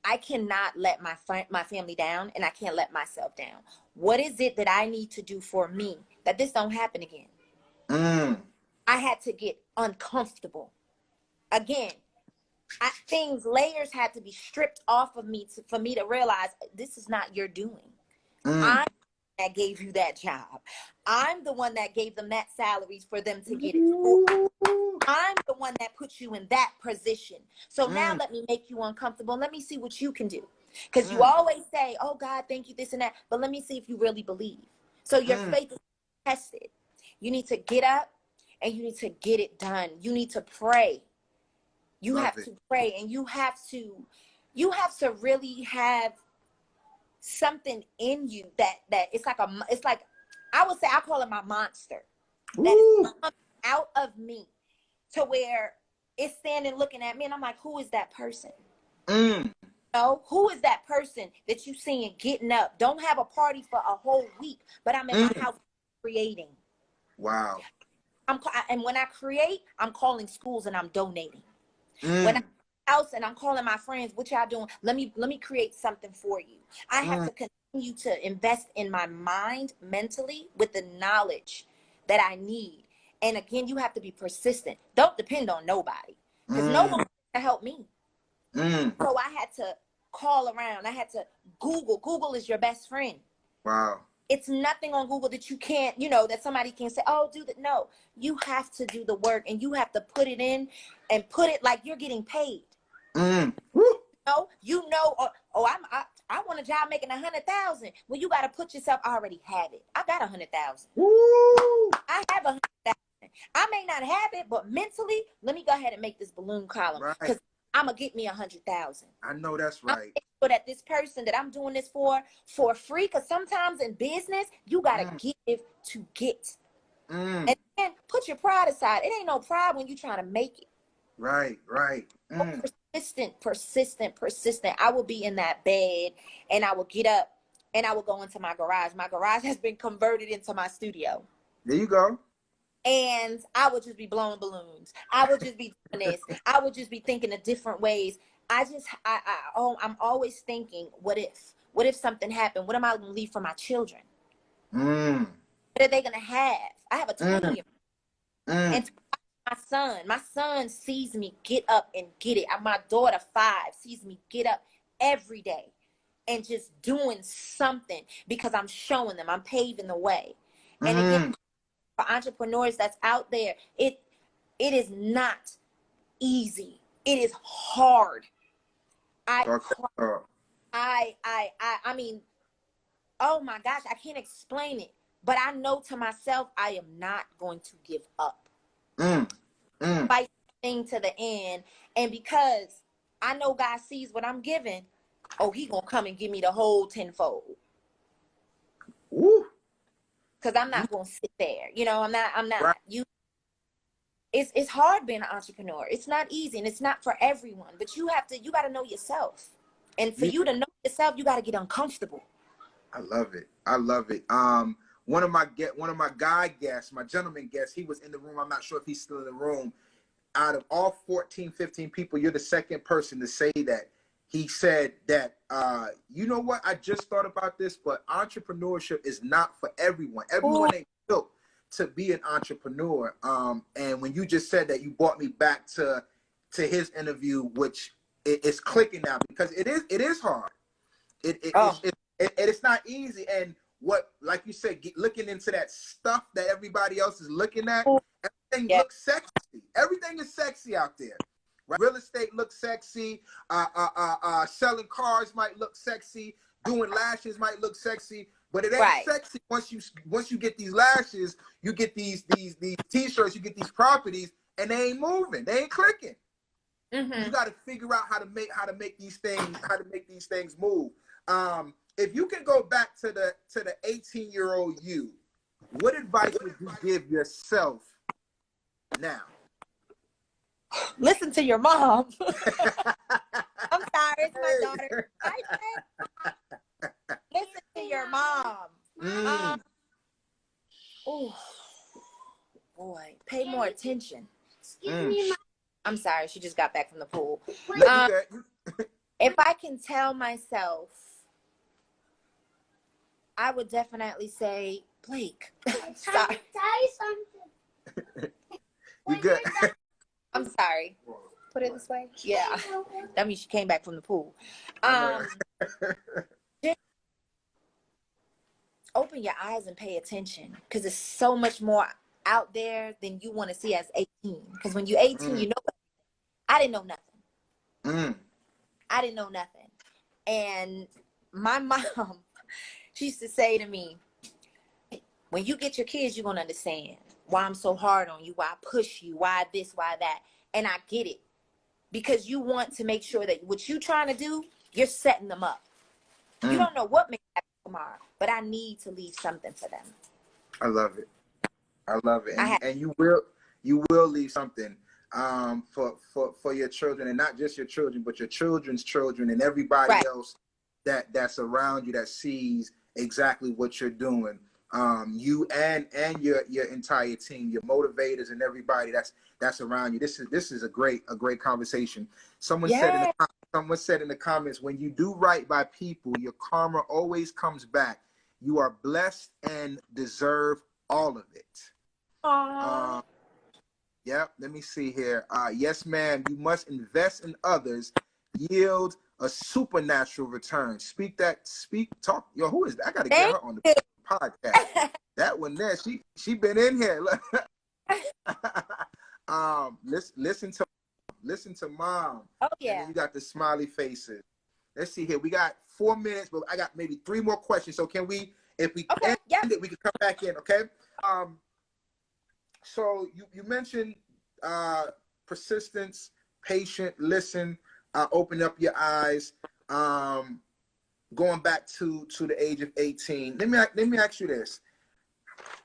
I cannot let my family down, and I can't let myself down. What is it that I need to do for me that this don't happen again? I had to get uncomfortable. Again, layers had to be stripped off of me for me to realize this is not your doing. I'm that gave you that job. I'm the one that gave them that salaries for them to get it. I'm the one that put you in that position. So now let me make you uncomfortable. Let me see what you can do. Because you always say, oh, God, thank you, this and that. But let me see if you really believe. So your faith is tested. You need to get up and you need to get it done. You need to pray. You have to pray, and you have to really have something in you that it's like I would say, I call it my monster that is coming out of me, to where it's standing looking at me and I'm like, who is that person? know, who is that person that you seeing getting up? Don't have a party for a whole week, but I'm in my house creating. Wow. And when I create, I'm calling schools and I'm donating. When I'm house and I'm calling my friends, what y'all doing? Let me create something for you. I have to continue to invest in my mind mentally with the knowledge that I need. And again, you have to be persistent. Don't depend on nobody, because no one can help me. So I had to call around. I had to Google. Google is your best friend. Wow. It's nothing on Google that you can't, you know, that somebody can say, oh, do that. No, you have to do the work, and you have to put it in and put it like you're getting paid. I want a job making 100,000. Well, you got to put yourself, I already have it. I got 100,000. I have 100,000. I may not have it, but mentally, let me go ahead and make this balloon column, because I'm going to get me 100,000. I know that's right. So that this person that I'm doing this for free, because sometimes in business, you got to give to get. And then put your pride aside. It ain't no pride when you're trying to make it. Right. Persistent. I will be in that bed and I will get up and I will go into my garage. My garage has been converted into my studio. There you go. And I would just be blowing balloons. I would just be doing this. I would just be thinking of different ways. I'm always thinking, what if something happened? What am I going to leave for my children? What are they going to have? I have a 20-year-old. And my son sees me get up and get it. My daughter 5 sees me get up every day and just doing something, because I'm showing them, I'm paving the way. And again, for entrepreneurs that's out there, it is not easy. It is hard. I mean, oh my gosh, I can't explain it. But I know to myself, I am not going to give up. Fight thing to the end. And because I know God sees what I'm giving, oh, he gonna come and give me the whole tenfold. Because I'm not gonna sit there. You know, I'm not. Right. It's hard being an entrepreneur. It's not easy, and it's not for everyone. But you got to know yourself. And for you to know yourself, you got to get uncomfortable. I love it. One of my guy guests, my gentleman guest, he was in the room. I'm not sure if he's still in the room. Out of all 14, 15 people, you're the second person to say that. He said that, you know what? I just thought about this, but entrepreneurship is not for everyone. Everyone ain't built to be an entrepreneur. And when you just said that, you brought me back to his interview, which is clicking now, because it is hard. It's not easy. And what, like you said, looking into that stuff that everybody else is looking at, everything looks sexy. Everything is sexy out there. Right? Real estate looks sexy. Selling cars might look sexy. Doing lashes might look sexy. But it ain't sexy once you get these lashes, you get these t-shirts, you get these properties, and they ain't moving. They ain't clicking. You got to figure out how to make these things move. If you can go back to the 18-year-old you, what advice would you give yourself now? Listen to your mom. I'm sorry, it's my daughter. Listen to your mom. Oh boy, pay more attention. Excuse me, I'm sorry, she just got back from the pool. If I can tell myself, I would definitely say, Blake. Sorry. Tell you something. You good? I'm sorry. Put it this way. Yeah. That means she came back from the pool. Just open your eyes and pay attention, because there's so much more out there than you want to see as 18. Because when you're 18, you know what? I didn't know nothing. I didn't know nothing. And my mom, she used to say to me, when you get your kids, you're going to understand why I'm so hard on you, why I push you, why this, why that. And I get it. Because you want to make sure that what you're trying to do, you're setting them up. You don't know what may happen tomorrow, but I need to leave something for them. I love it. And you will leave something. for your children, and not just your children, but your children's children and everybody Right. else that's around you that sees exactly what you're doing. You and your entire team, your motivators and everybody that's around you. This is a great conversation. Someone said in the comments, when you do right by people, your karma always comes back. You are blessed and deserve all of it. Aww. Yep, let me see here. Yes, ma'am, you must invest in others, yield a supernatural return. Talk. Yo, who is that? I got to get her on the podcast. That one there, she been in here. Listen to mom. Oh And yeah. then you got the smiley faces. Let's see here. We got 4 minutes, but I got maybe 3 more questions. So can we, if we end it, we can come back in, okay? So you mentioned persistence, patient, listen, open up your eyes. Going back to the age of 18. Let me ask you this.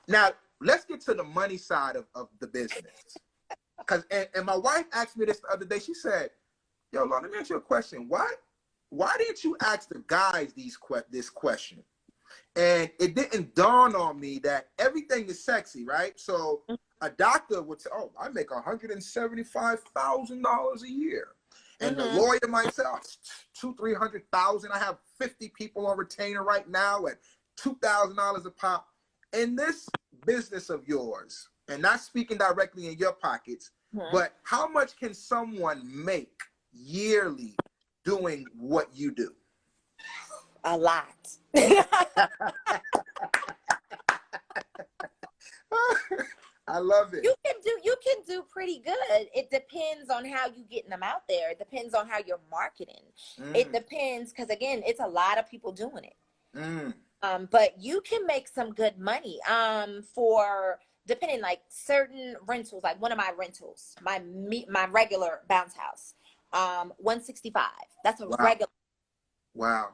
Now let's get to the money side of the business. And my wife asked me this the other day. She said, "Yo, Lord, let me ask you a question. Why didn't you ask the guys this question?" And it didn't dawn on me that everything is sexy, right? So a doctor would say, "Oh, I make $175,000 a year," and the lawyer might say, "Oh, $200,000-$300,000. I have 50 people on retainer right now at $2,000 a pop." In this business of yours, and not speaking directly in your pockets, but how much can someone make yearly doing what you do? A lot. I love it. You can do pretty good. It depends on how you getting them out there. It depends on how you're marketing. It depends, because again, it's a lot of people doing it. But you can make some good money. For depending, like certain rentals, like one of my rentals, my regular bounce house, $165. That's a regular. Wow.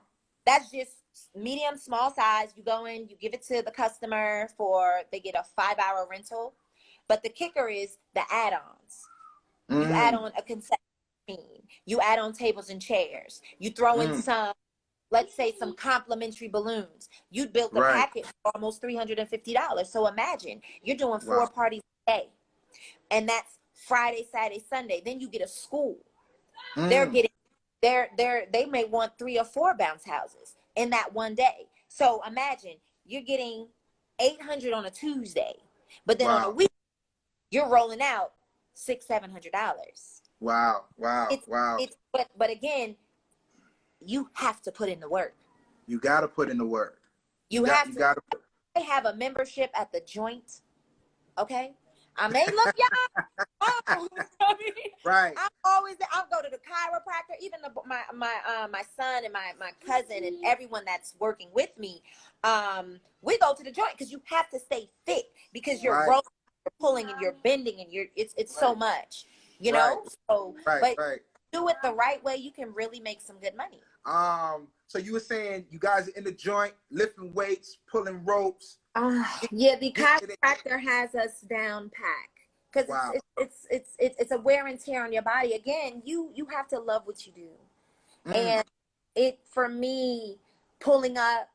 That's just medium, small size. You go in, you give it to the customer they get a 5-hour rental. But the kicker is the add-ons. You add on a concession machine. You add on tables and chairs. You throw in some, let's say, some complimentary balloons. You built a package for almost $350. So imagine you're doing 4 parties a day, and that's Friday, Saturday, Sunday. Then you get a school. They're getting they may want 3 or 4 bounce houses in that one day. So imagine you're getting $800 on a Tuesday, but then on a week you're rolling out $600-$700. Wow. But again, you have to put in the work. You got to put in the work. I have a membership at the Joint. Okay, I may look young. Right. I'll go to the chiropractor, even my son and my cousin and everyone that's working with me. We go to the Joint because you have to stay fit, because you're rolling, you're pulling, and you're bending, and it's so much, you know. So, but do it the right way, you can really make some good money. So you were saying you guys are in the Joint, lifting weights, pulling ropes. Yeah, the chiropractor has us down pack, because it's a wear and tear on your body. Again, you have to love what you do. And for me, pulling up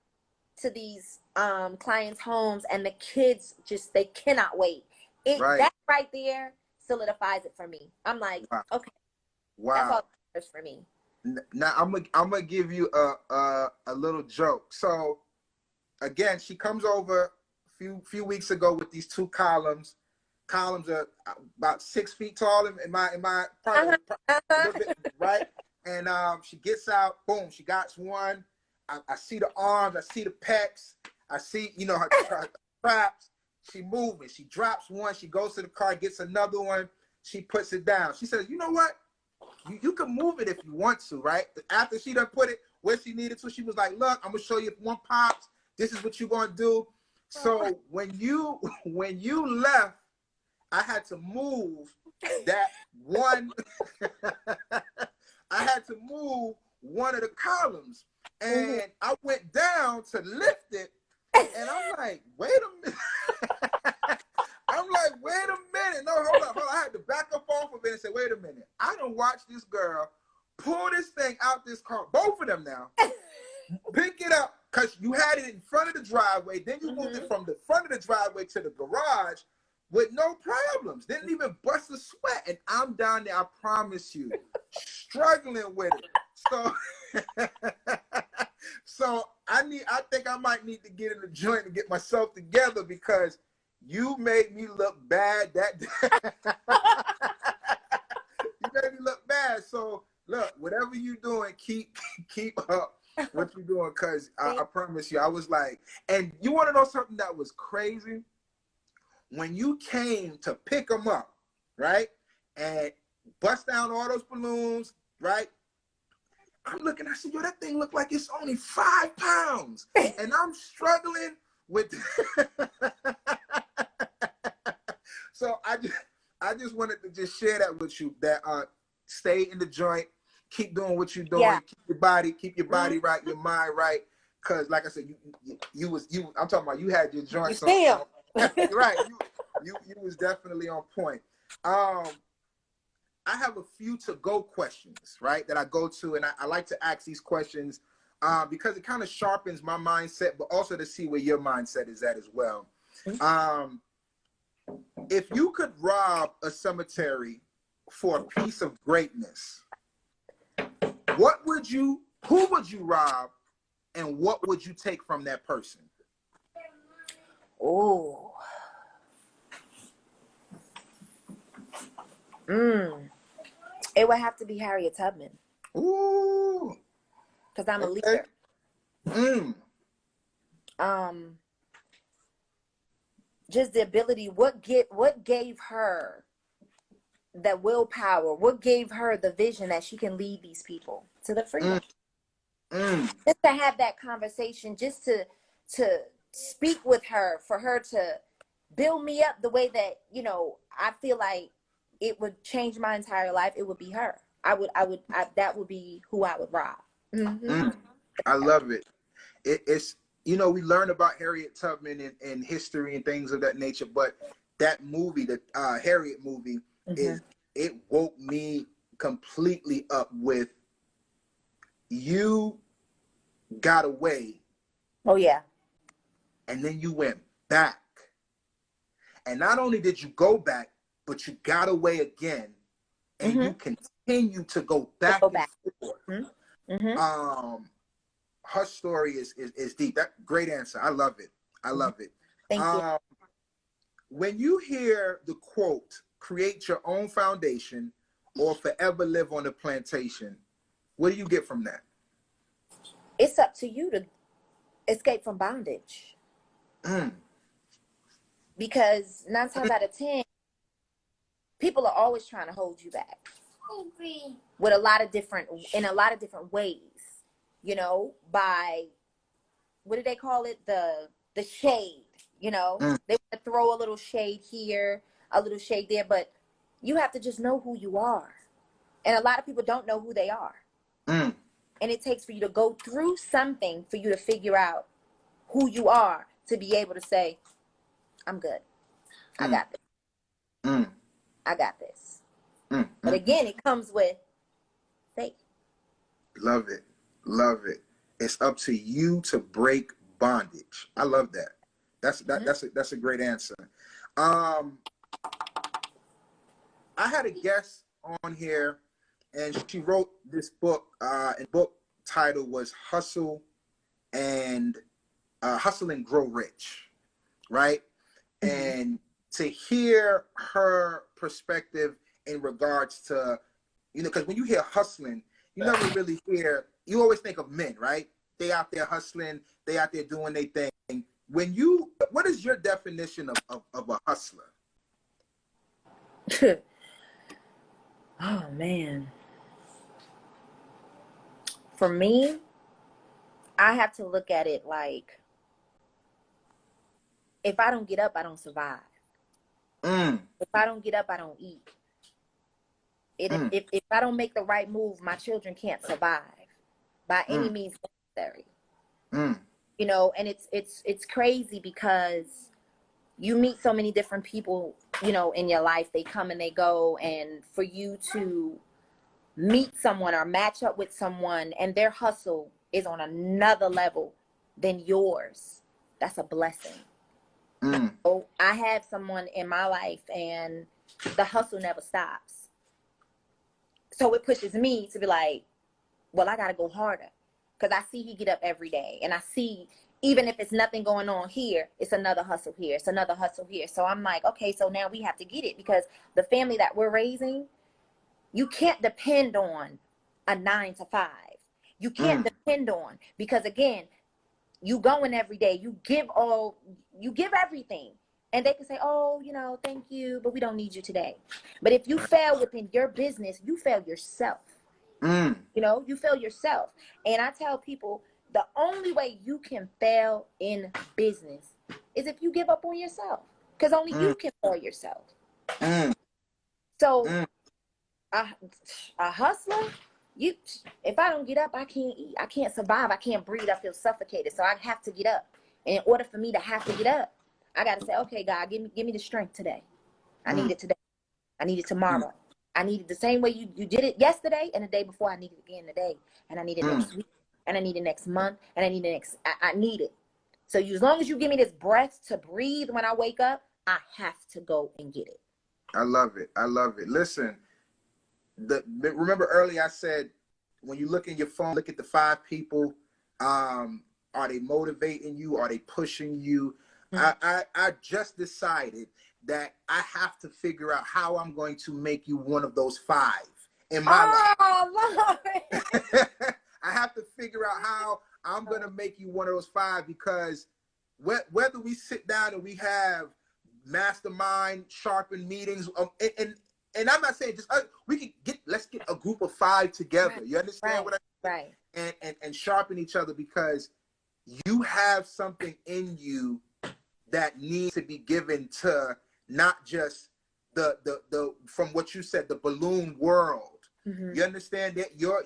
to these clients' homes, and the kids they cannot wait. That right there solidifies it for me. I'm like, okay, that's all that matters for me. Now I'm gonna give you a little joke. So again, she comes over a few weeks ago with these 2 columns. Columns are about 6 feet tall in my probably, a little bit, right? And she gets out, boom, she got one. I see the arms, I see the pecs, I see her traps. She moving, she drops one, she goes to the car, gets another one, she puts it down. She says, "You know what? You can move it if you want to," right? After she done put it where she needed to, she was like, "Look, I'm gonna show you if one pops. This is what you're gonna do." So when you left, I had to move that one. I had to move one of the columns, and I went down to lift it, and I'm like, wait a minute. No, hold on. I had to back up off of it watch this girl pull this thing out this car, both of them now, pick it up, because you had it in front of the driveway, then you moved it from the front of the driveway to the garage with no problems. Didn't even bust a sweat. And I'm down there, I promise you, struggling with it. So, so I think I might need to get in the joint and get myself together, because you made me look bad that day. You made me look bad. So look, whatever you doing, keep up what you're doing, because I promise you, I was like, and you want to know something that was crazy? When you came to pick them up, right, and bust down all those balloons, right, I'm looking, I said, yo, that thing looked like it's only 5 pounds. And I'm struggling with So I just wanted to just share that with you, that stay in the joint, keep doing what you're doing, keep your body right, your mind right. Cause like I said, you I'm talking about, you had your joints on. Right. You was definitely on point. I have a few to-go questions, right, that I go to, and I like to ask these questions because it kind of sharpens my mindset, but also to see where your mindset is at as well. If you could rob a cemetery for a piece of greatness, who would you rob, and what would you take from that person? Oh. It would have to be Harriet Tubman. Ooh. Because I'm a leader. Just the ability, what gave her the willpower, what gave her the vision that she can lead these people to the freedom. Just to have that conversation, just to speak with her, for her to build me up the way that, you know, I feel like it would change my entire life. It would be her. That would be who I would rob. I love it. It's, you know, we learn about Harriet Tubman in history and things of that nature, but that movie, the Harriet movie, it woke me completely up with, you got away. Oh yeah. And then you went back. And not only did you go back, but you got away again, and you continue to go back and forth. Her story is deep. That great answer. I love it. I love it. Thank you. When you hear the quote, "Create your own foundation or forever live on a plantation," what do you get from that? It's up to you to escape from bondage. Because 9 times out of 10, people are always trying to hold you back with in a lot of different ways, you know, by, what do they call it? The shade, you know, they want to throw a little shade here, a little shade there, but you have to just know who you are. And a lot of people don't know who they are. And it takes for you to go through something for you to figure out who you are, to be able to say, I'm good. I got this. I got this. But again, it comes with faith. Love it. Love it. It's up to you to break bondage. I love that. That's a great answer. I had a guest on here, and she wrote this book, and book title was Hustle and Grow Rich, right? And to hear her perspective in regards to, you know, because when you hear hustling, you never really hear, you always think of men, right? They out there hustling, they out there doing their thing. What is your definition of a hustler? Oh man. For me, I have to look at it like, if I don't get up, I don't survive. If I don't get up, I don't eat. If I don't make the right move, my children can't survive by any means necessary. You know, and it's crazy because you meet so many different people, you know, in your life. They come and they go, and for you to meet someone or match up with someone and their hustle is on another level than yours, that's a blessing. So I have someone in my life and the hustle never stops. So it pushes me to be like, well, I got to go harder, because I see he get up every day, and I see, even if it's nothing going on here, it's another hustle here. It's another hustle here. So I'm like, okay, so now we have to get it, because the family that we're raising, you can't depend on a 9 to 5. You can't depend on, because again, you going every day, you give everything. And they can say, oh, thank you, but we don't need you today. But if you fail within your business, you fail yourself. You fail yourself. And I tell people, the only way you can fail in business is if you give up on yourself, because only you can fail yourself. So a hustler, if I don't get up, I can't eat. I can't survive. I can't breathe. I feel suffocated. So I have to get up. And in order for me to have to get up, I got to say, okay, God, give me the strength today. I need it today. I need it tomorrow. I need it the same way you did it yesterday, and the day before. I need it again today. And I need it next week. And I need it next month. And I need it I need it. So as long as you give me this breath to breathe when I wake up, I have to go and get it. I love it. I love it. Listen, remember earlier I said, when you look in your phone, look at the 5 people. Are they motivating you? Are they pushing you? I just decided that I have to figure out how I'm going to make you one of those 5 in my life. Lord. I have to figure out how I'm going to make you one of those 5, because whether we sit down and we have mastermind sharpen meetings, and I'm not saying just let's get a group of 5 together. Right. You understand what I mean? Right. And sharpen each other, because you have something in you that needs to be given to not just the from what you said, the balloon world. You understand that your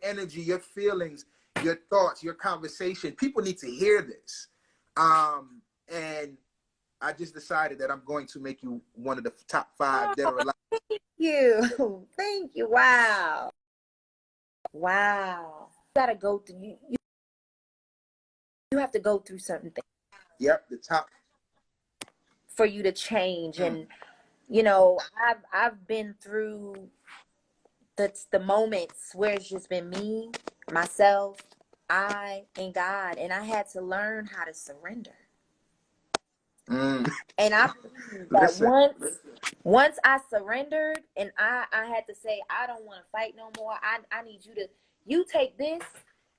energy, your feelings, your thoughts, your conversation, people need to hear this. And I just decided that I'm going to make you one of the top 5 that are alive. Thank you. Wow. You gotta go through, you have to go through certain things. Yep, the top. For you to change. And I've been through the moments where it's just been me, myself, I, and God, and I had to learn how to surrender. And once I surrendered, and I had to say, I don't want to fight no more. I need you take this,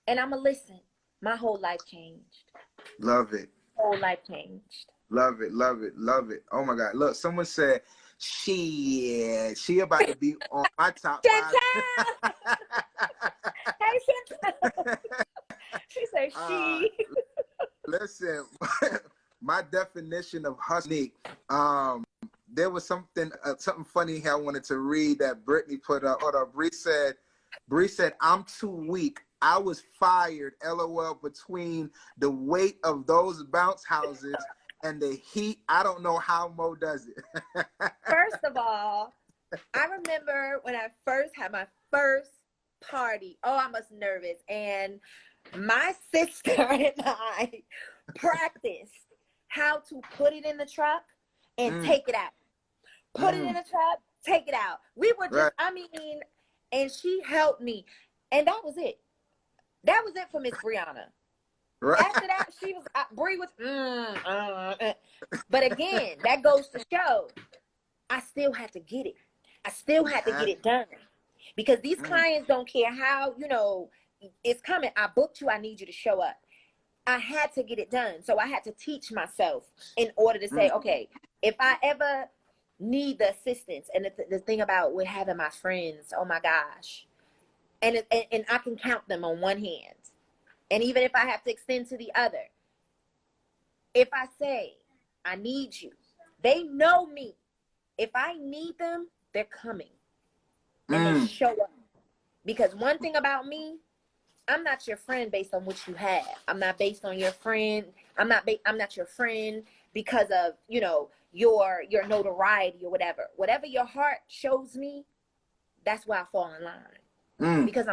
and I'm gonna listen. My whole life changed. Love it. Whole life changed. Love it, love it, love it. Oh my God. Look, someone said she about to be on my top 5. Hey, Chantal. She said she. Listen, my definition of hustling, there was something funny here I wanted to read that Brittany put up. Hold on. Bree said, I'm too weak. I was fired, LOL, between the weight of those bounce houses and the heat. I don't know how Mo does it. First of all, I remember when I first had my first party. Oh, I was nervous. And my sister and I practiced how to put it in the truck and take it out. Put it in the truck, take it out. We were just, and she helped me. And that was it. That was it for Miss Brianna. Right. After that, she was, Bree was, but again, that goes to show, I still had to get it. I still had to get it done. Because these clients don't care how, it's coming. I booked you. I need you to show up. I had to get it done. So I had to teach myself in order to say, okay, if I ever need the assistance, and the thing about with having my friends, oh my gosh, and I can count them on one hand. And even if I have to extend to the other, if I say, I need you, they know me. If I need them, they're coming. And they show up. Because one thing about me, I'm not your friend based on what you have. I'm not based on your friend. I'm not your friend because of, your notoriety or whatever. Whatever your heart shows me, that's where I fall in line. because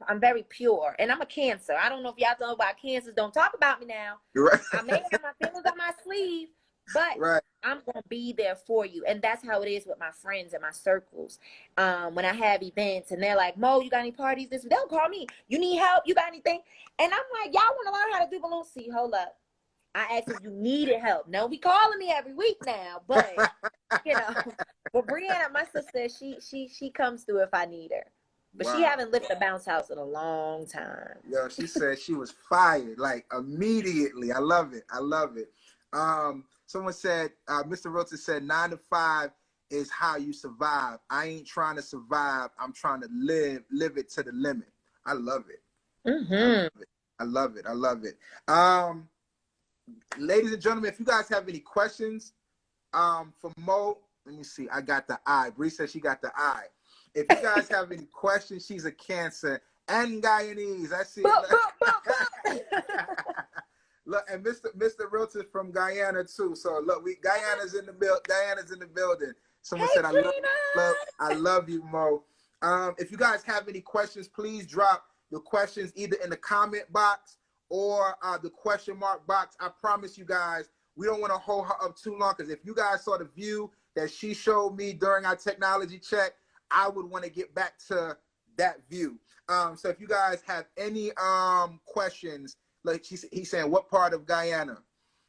I'm very pure, and I'm a Cancer. I don't know if y'all know about Cancers. Don't talk about me now. Right. I may have my feelings on my sleeve, but Right. I'm gonna be there for you, and that's how it is with my friends and my circles. When I have events, and they're like, "Mo, you got any parties?" They'll call me. You need help? You got anything? And I'm like, "Y'all want to learn how to do balloons? See, hold up. I asked if you needed help. No, be calling me every week now, but you know." But Brianna, my sister, she comes through if I need her. But she haven't lifted a bounce house in a long time. Yo, she said she was fired like immediately. I love it. I love it. Someone said, Mr. Realtor said, 9 to 5 is how you survive. I ain't trying to survive. I'm trying to live it to the limit. I love it. I love it. I love it. Ladies and gentlemen, if you guys have any questions for Mo, let me see. I got the eye. Bree said she got the eye. If you guys have any questions, she's a Cancer and Guyanese. I see. Look, and Mr. Realtor from Guyana too. So look, Guyana's in the building. Someone said, I love you, Mo. If you guys have any questions, please drop the questions either in the comment box or the question mark box. I promise you guys, we don't want to hold her up too long, because if you guys saw the view that she showed me during our technology check, I would want to get back to that view. So if you guys have any questions, like he's saying, what part of Guyana?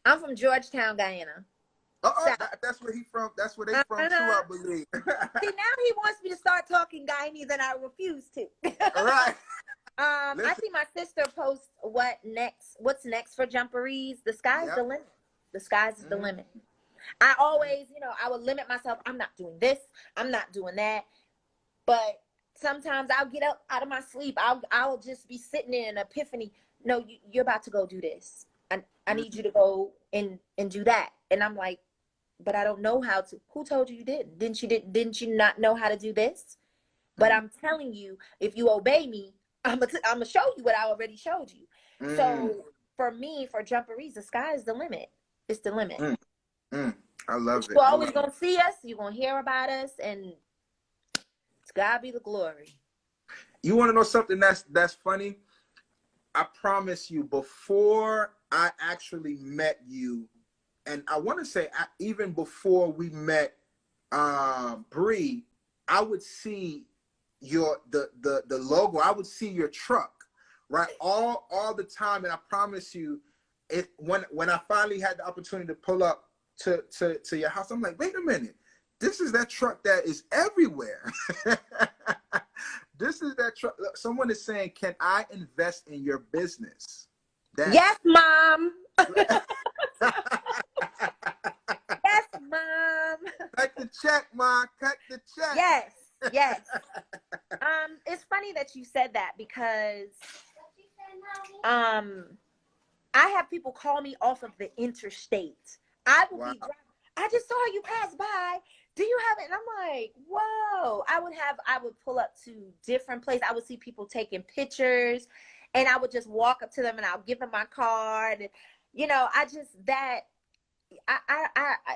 I'm from Georgetown, Guyana. That's where he from. That's where they from too, I believe. See, now he wants me to start talking Guyanese, and I refuse to. All right. I see my sister post what's next for Jumperees. The sky's the limit. The sky's the limit. I always, I would limit myself. I'm not doing this. I'm not doing that. But sometimes I'll get up out of my sleep. I'll just be sitting in an epiphany. No, you're about to go do this. I need you to go and do that. And I'm like, but I don't know how to. Who told you didn't? Didn't you not know how to do this? But I'm telling you, if you obey me, I'm gonna show you what I already showed you. So for me, for Jumperees, the sky is the limit. It's the limit. I love it. You're always gonna see us. You're gonna hear about us, and to God be the glory. You want to know something that's funny? I promise you, before I actually met you, and I want to say even before we met Bree, I would see the logo. I would see your truck, right, all the time. And I promise you, when I finally had the opportunity to pull up to your house, I'm like, wait a minute, this is that truck that is everywhere. This is that truck. Someone is saying, can I invest in your business? Yes, Mom. Yes, Mom. Cut the check, Mom. Cut the check. Yes. It's funny that you said that, because I have people call me off of the interstate. I will be driving. I just saw you pass by. Do you have it? And I'm like, whoa. I would pull up to different places. I would see people taking pictures, and I would just walk up to them and I'll give them my card. And,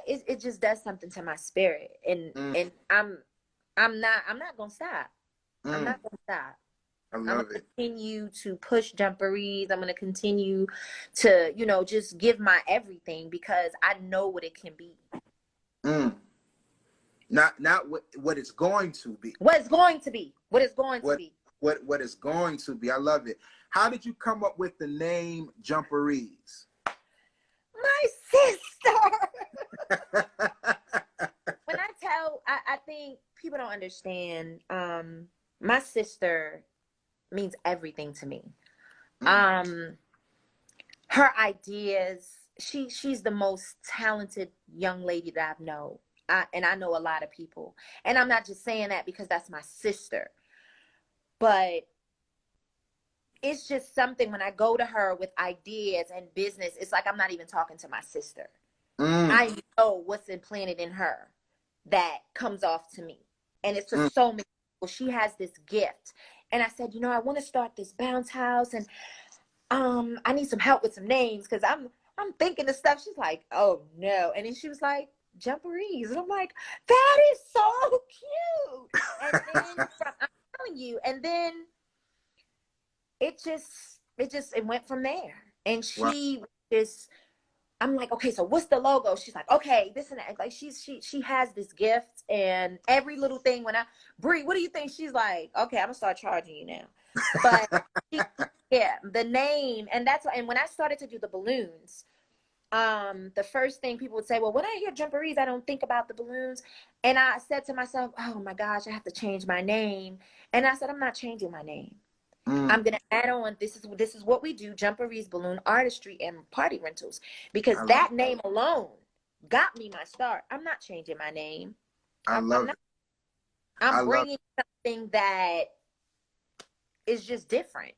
it just does something to my spirit. And I'm not going to stop. I'm not going to stop. I'm going to continue to push Jumperees. I'm going to continue to, just give my everything, because I know what it can be. Not what it's going to be. What it's going to be. What it's going to be. What it's going to be. I love it. How did you come up with the name Jumperees? My sister. When I think people don't understand. My sister means everything to me. Her ideas. She's the most talented young lady that I've known. And I know a lot of people. And I'm not just saying that because that's my sister. But it's just something when I go to her with ideas and business, it's like I'm not even talking to my sister. I know what's implanted in her that comes off to me. And it's to so many people. She has this gift. And I said, I want to start this bounce house, and I need some help with some names, because I'm thinking of stuff. She's like, oh no. And then she was like, Jumperees. And I'm like, that is so cute. And then I'm telling you. And then it went from there. And she just, I'm like, okay, so what's the logo? She's like, okay, this and that. Like she has this gift, and every little thing Bree, what do you think? She's like, okay, I'm gonna start charging you now. But yeah, the name, and when I started to do the balloons, the first thing people would say, well, when I hear Jumperees, I don't think about the balloons. And I said to myself, oh my gosh, I have to change my name. And I said, I'm not changing my name. I'm gonna add on, this is what we do, Jumperees, balloon artistry, and party rentals, because that name alone got me my start. I'm not changing my name. I'm bringing something that is just different,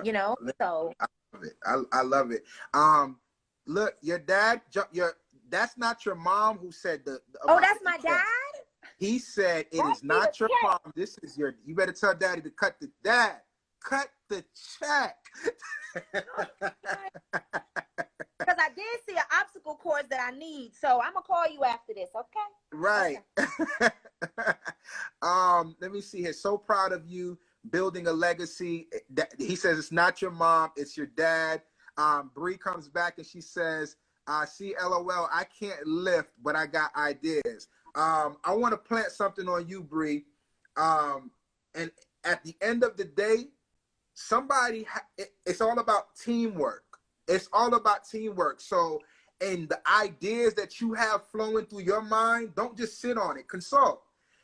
you know. So I love it. Look, your dad, that's not your mom who said that's my dad. He said it is not your mom. This is your. You better tell daddy to cut the check. Because I did see an obstacle course that I need, so I'm gonna call you after this, okay? Right. Okay. Let me see here. So proud of you, building a legacy. He says it's not your mom, it's your dad. Bree comes back and she says, see, LOL, I can't lift, but I got ideas. I want to plant something on you, Bree. And at the end of the day, it's all about teamwork. It's all about teamwork. So, and the ideas that you have flowing through your mind, don't just sit on it. Consult.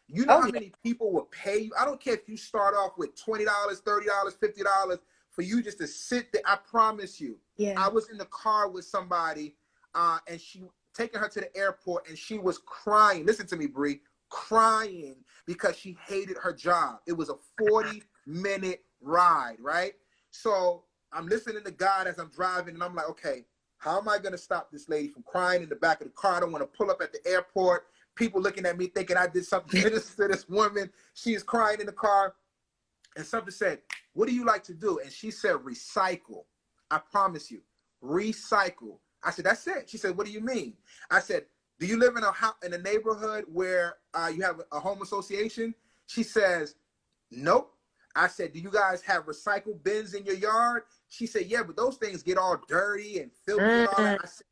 You know how many people will pay you? I don't care if you start off with $20, $30, $50 for you just to sit there. I promise you. Yeah. I was in the car with somebody, and she taking her to the airport, and she was crying. Listen to me, Bree, crying because she hated her job. It was a 40-minute ride, right? So I'm listening to God as I'm driving, and I'm like, okay, how am I going to stop this lady from crying in the back of the car? I don't want to pull up at the airport. People looking at me thinking I did something to this woman. She is crying in the car. And something said, what do you like to do? And she said, recycle. I promise you, recycle. I said, that's it. She said, what do you mean? I said, do you live in a neighborhood where you have a home association? She says, nope. I said, do you guys have recycle bins in your yard? She said, yeah, but those things get all dirty and filthy and all that. I said,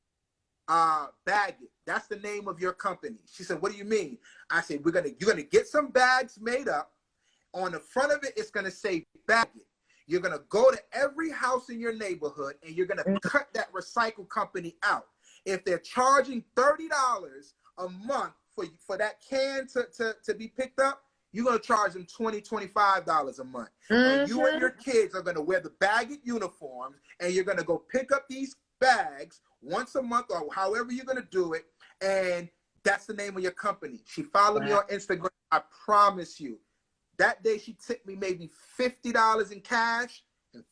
Bag It. That's the name of your company. She said, what do you mean? I said, you're gonna get some bags made up. On the front of it, it's gonna say Bag It. You're gonna go to every house in your neighborhood and you're gonna cut that recycle company out. If they're charging $30 a month for that can to be picked up, you're going to charge them $20, $25 a month. And you and your kids are going to wear the Bag It uniforms, and you're going to go pick up these bags once a month or however you're going to do it. And that's the name of your company. She followed me on Instagram. I promise you. That day she tipped me maybe $50 in cash and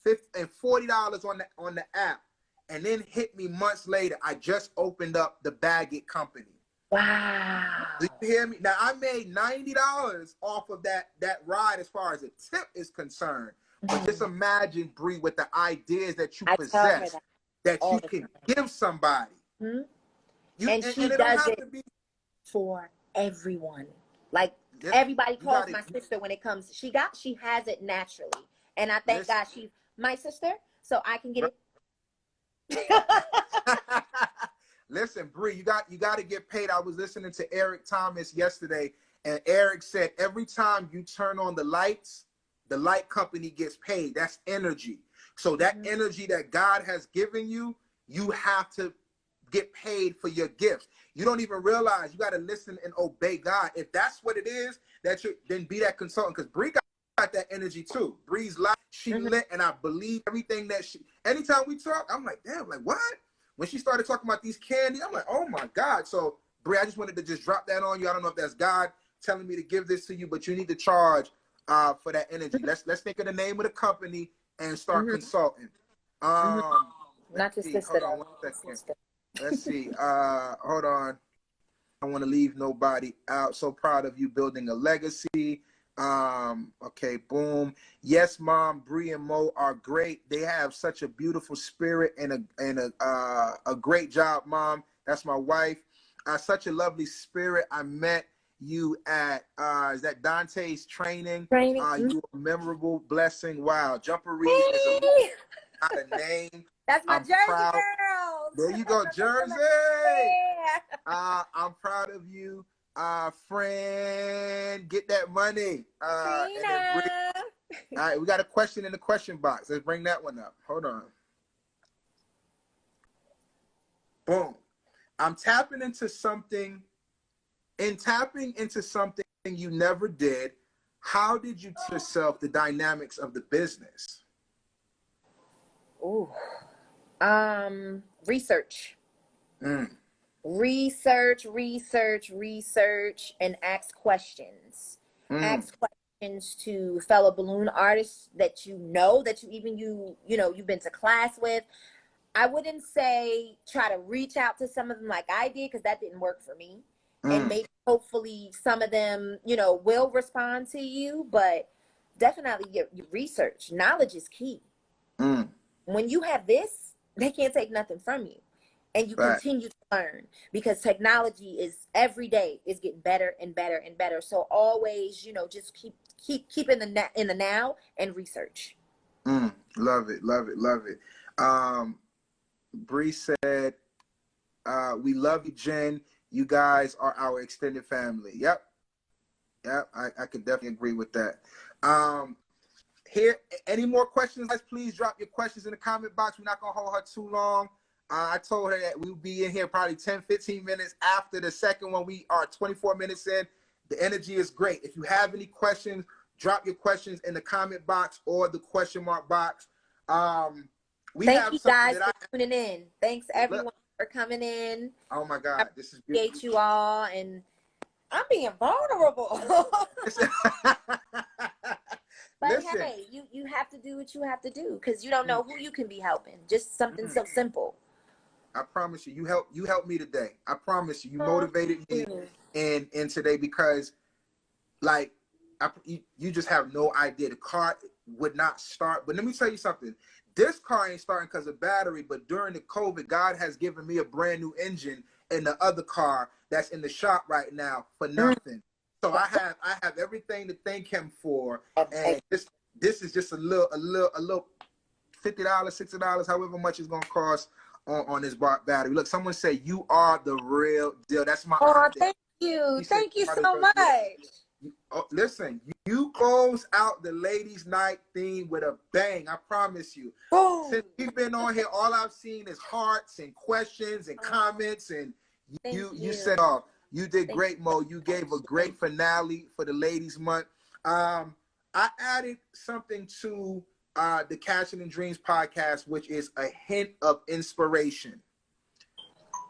$40 on the app. And then hit me months later. I just opened up the Bag It company. Wow. Do you hear me? Now, I made $90 off of that ride as far as a tip is concerned. But just imagine, Bree, with the ideas that you possess, that you can give somebody. And she does it for everyone. Like, everybody calls my sister when it comes. She has it naturally. And I thank God she's my sister, so I can get it. Listen, Bree, you got to get paid. I was listening to Eric Thomas yesterday, and Eric said every time you turn on the lights, the light company gets paid. That's energy. So that energy that God has given you, you have to get paid for your gifts. You don't even realize you got to listen and obey God. If that's what it is, then be that consultant, because Bree got that energy too. Bree's light, she lit, and I believe everything that anytime we talk, I'm like, damn, like what? When she started talking about these candy, I'm like, oh my God. So, Bree, I just wanted to just drop that on you. I don't know if that's God telling me to give this to you, but you need to charge for that energy. Let's think of the name of the company and start consulting. Not just sister. Hold on 1 second. Let's see. Hold on. I don't want to leave nobody out. So proud of you building a legacy. Okay, boom. Yes, Mom, Bree and Mo are great. They have such a beautiful spirit and a great job, Mom. That's my wife. Such a lovely spirit. I met you at is that Dante's training. Training. You a memorable blessing. Wow, Jumperees is a not a name. That's my I'm Jersey proud. girls. There you go, Jersey. Yeah. I'm proud of you, friend. Get that money. And then Trina. all right, we got a question in the question box. Let's bring that one up. Hold on. Boom. I'm tapping into something. In tapping into something you never did, how did you teach yourself the dynamics of the business? Ooh. Research. Mm. Research, and ask questions. Ask questions to fellow balloon artists that you know, that you've been to class with. I wouldn't say try to reach out to some of them like I did, because that didn't work for me. And maybe hopefully some of them, will respond to you, but definitely your research. Knowledge is key. When you have this, they can't take nothing from you. And you continue to learn, because technology is every day is getting better and better and better. So always, just keep in the now and research. Love it, love it, love it. Bree said, we love you, Jen. You guys are our extended family. Yep. I could definitely agree with that. Here, any more questions, guys? Please drop your questions in the comment box. We're not going to hold her too long. I told her that we would be in here probably 10, 15 minutes after the second one. We are 24 minutes in. The energy is great. If you have any questions, drop your questions in the comment box or the question mark box. Thank you guys for tuning in. Thanks everyone for coming in. Oh my God, this is beautiful. Appreciate you all, and I'm being vulnerable. But listen, hey, you have to do what you have to do, because you don't know who you can be helping. Just something so simple. I promise you, you helped me today. I promise you, you motivated me in today, because like you just have no idea. The car would not start. But let me tell you something. This car ain't starting because of battery, but during the COVID, God has given me a brand new engine in the other car that's in the shop right now for nothing. So I have everything to thank him for. And this is just a little $50, $60, however much it's gonna cost on this battery. Look, someone say you are the real deal. That's my thank you. Thank you so much. Listen, you close out the ladies' night theme with a bang. I promise you. Since we've been on here, all I've seen is hearts and questions and comments, and you said, "Oh, you did great, Mo. You gave a great finale for the ladies' month." I added something to the Cashin' and Dreams podcast, which is a hint of inspiration.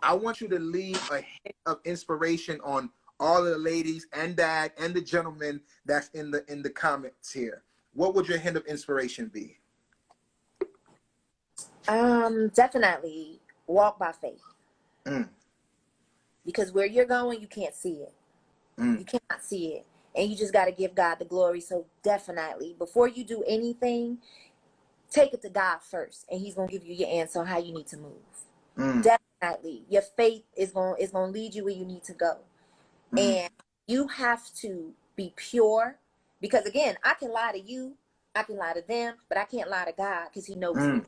I want you to leave a hint of inspiration on all of the ladies and dad and the gentlemen that's in the comments here. What would your hint of inspiration be? Definitely walk by faith. Because where you're going, you can't see it. You cannot see it. And you just got to give God the glory. So definitely, before you do anything, take it to God first, and he's going to give you your answer on how you need to move. Definitely. Your faith is going to lead you where you need to go. And you have to be pure, because again, I can lie to you, I can lie to them, but I can't lie to God, because he knows me.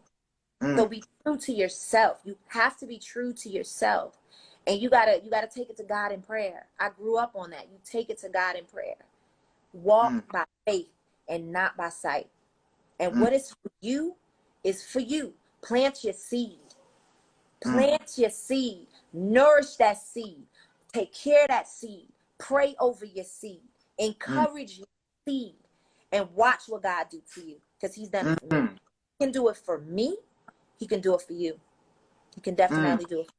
So be true to yourself. You have to be true to yourself. And you gotta take it to God in prayer. I grew up on that. You take it to God in prayer. Walk by faith and not by sight. And what is for you is for you. Plant your seed. Plant your seed. Nourish that seed. Take care of that seed. Pray over your seed. Encourage your seed. And watch what God do to you. Because he's done it for me. He can do it for me. He can do it for you. He can definitely do it for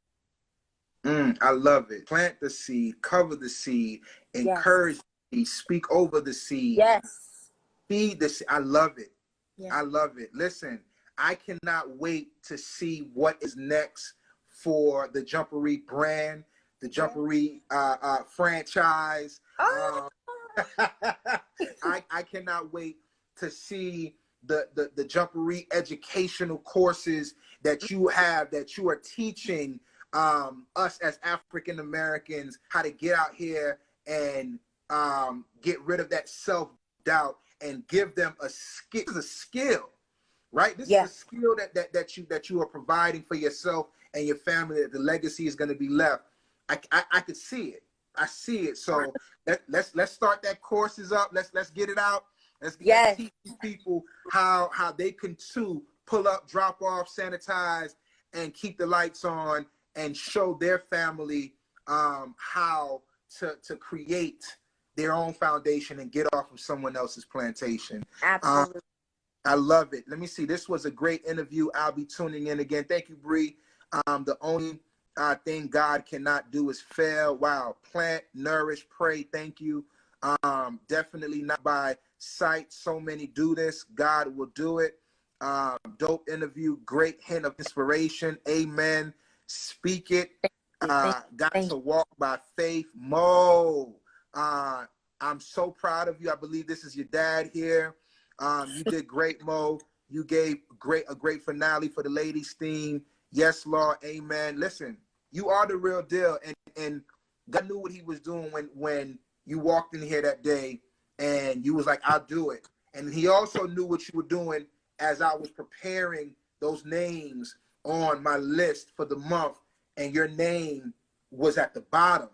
you. I love it. Plant the seed. Cover the seed. Encourage the seed. Speak over the seed. Yes. Feed the seed. I love it. Yes. I love it. Listen, I cannot wait to see what is next for the Jumperee brand, the Jumperee franchise. I cannot wait to see the Jumperee educational courses that you have, that you are teaching us as African Americans how to get out here and get rid of that self-doubt and give them a skill. This is a skill, right? This is a skill that you are providing for yourself and your family, that the legacy is going to be left. I could see it. I see it. So let's start that courses up. Let's get it out. Let's teach people how they can too pull up, drop off, sanitize, and keep the lights on, and show their family how to create their own foundation and get off of someone else's plantation. Absolutely. I love it. Let me see. This was a great interview. I'll be tuning in again. Thank you, Bree. The only thing God cannot do is fail. Wow. Plant, nourish, pray. Thank you. Definitely not by sight. So many do this. God will do it. Dope interview. Great hint of inspiration. Amen. Speak it. Got to walk by faith. Mo. I'm so proud of you. I believe this is your dad here. You did great, Mo. You gave a great finale for the ladies' theme. Yes, Lord. Amen. Listen, you are the real deal. And God knew what he was doing when you walked in here that day and you was like, I'll do it. And he also knew what you were doing as I was preparing those names on my list for the month, and your name was at the bottom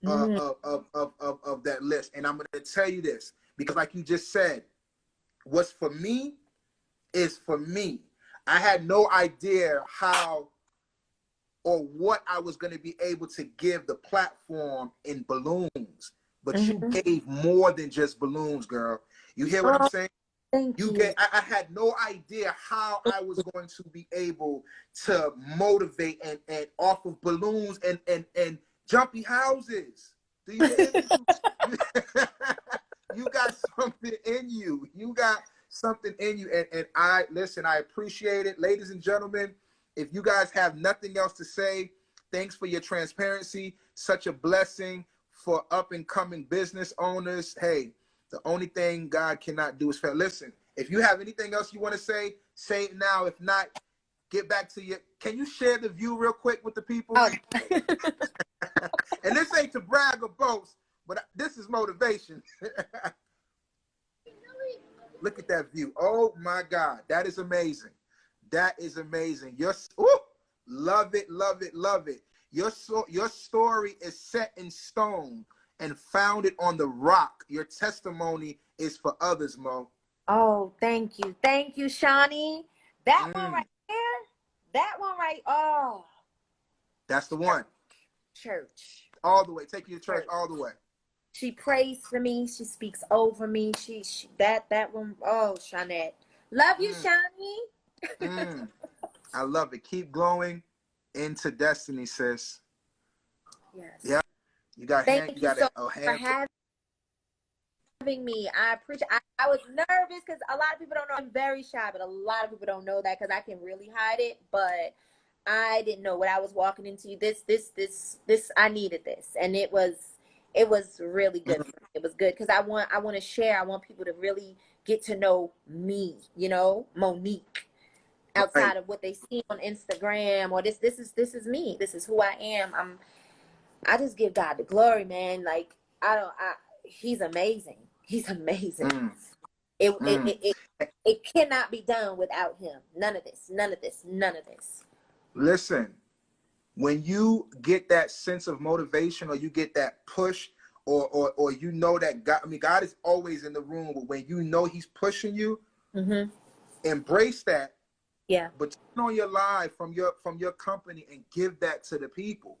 of that list. And I'm going to tell you this, because like you just said, what's for me is for me. I had no idea how or what I was going to be able to give the platform in balloons, but you gave more than just balloons, girl. You hear what I'm saying? Thank you. I had no idea how I was going to be able to motivate and off of balloons and jumpy houses. Do you hear me? You got something in you. You got something in you. And I appreciate it. Ladies and gentlemen, if you guys have nothing else to say, thanks for your transparency. Such a blessing for up and coming business owners. Hey, the only thing God cannot do is fail. Listen, if you have anything else you want to say it now. If not, get back to you. Can you share the view real quick with the people? Oh. And this ain't to brag or boast, but this is motivation. Look at that view. Oh my God. That is amazing. That is amazing. Love it, love it, love it. Your story is set in stone and founded on the rock. Your testimony is for others, Mo. Oh, thank you. Thank you, Shawnee. That one right there. That one right. Oh. That's the one. Church. All the way. Take you to church all the way. She prays for me. She speaks over me. She that one. Oh, Shawnette. Love you, Shawnee. I love it. Keep glowing into destiny, sis. Yes. Yeah. You got Thank you so a for having me. I appreciate. I was nervous because a lot of people don't know. I'm very shy, but a lot of people don't know that because I can really hide it. But I didn't know what I was walking into. This. I needed this, and it was really good. It was good because I want to share. I want people to really get to know me. You know, Monique. Outside of what they see on Instagram or this is me. This is who I am. I just give God the glory, man. Like he's amazing. He's amazing. It cannot be done without him. None of this. Listen, when you get that sense of motivation or you get that push or you know that God, God is always in the room, but when you know he's pushing you, embrace that. Yeah. But turn on your live from your company and give that to the people.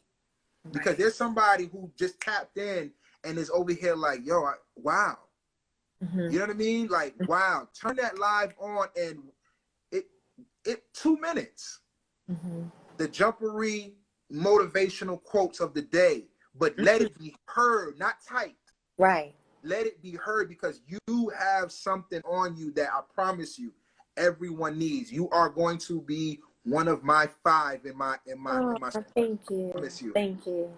Because there's somebody who just tapped in and is over here like, yo, wow. You know what I mean? Like, wow. Turn that live on and it 2 minutes. The Jumperee motivational quotes of the day, but let it be heard, not typed. Right. Let it be heard because you have something on you that I promise you everyone needs. You are going to be one of my 5 in my Thank you. I promise you. Thank you.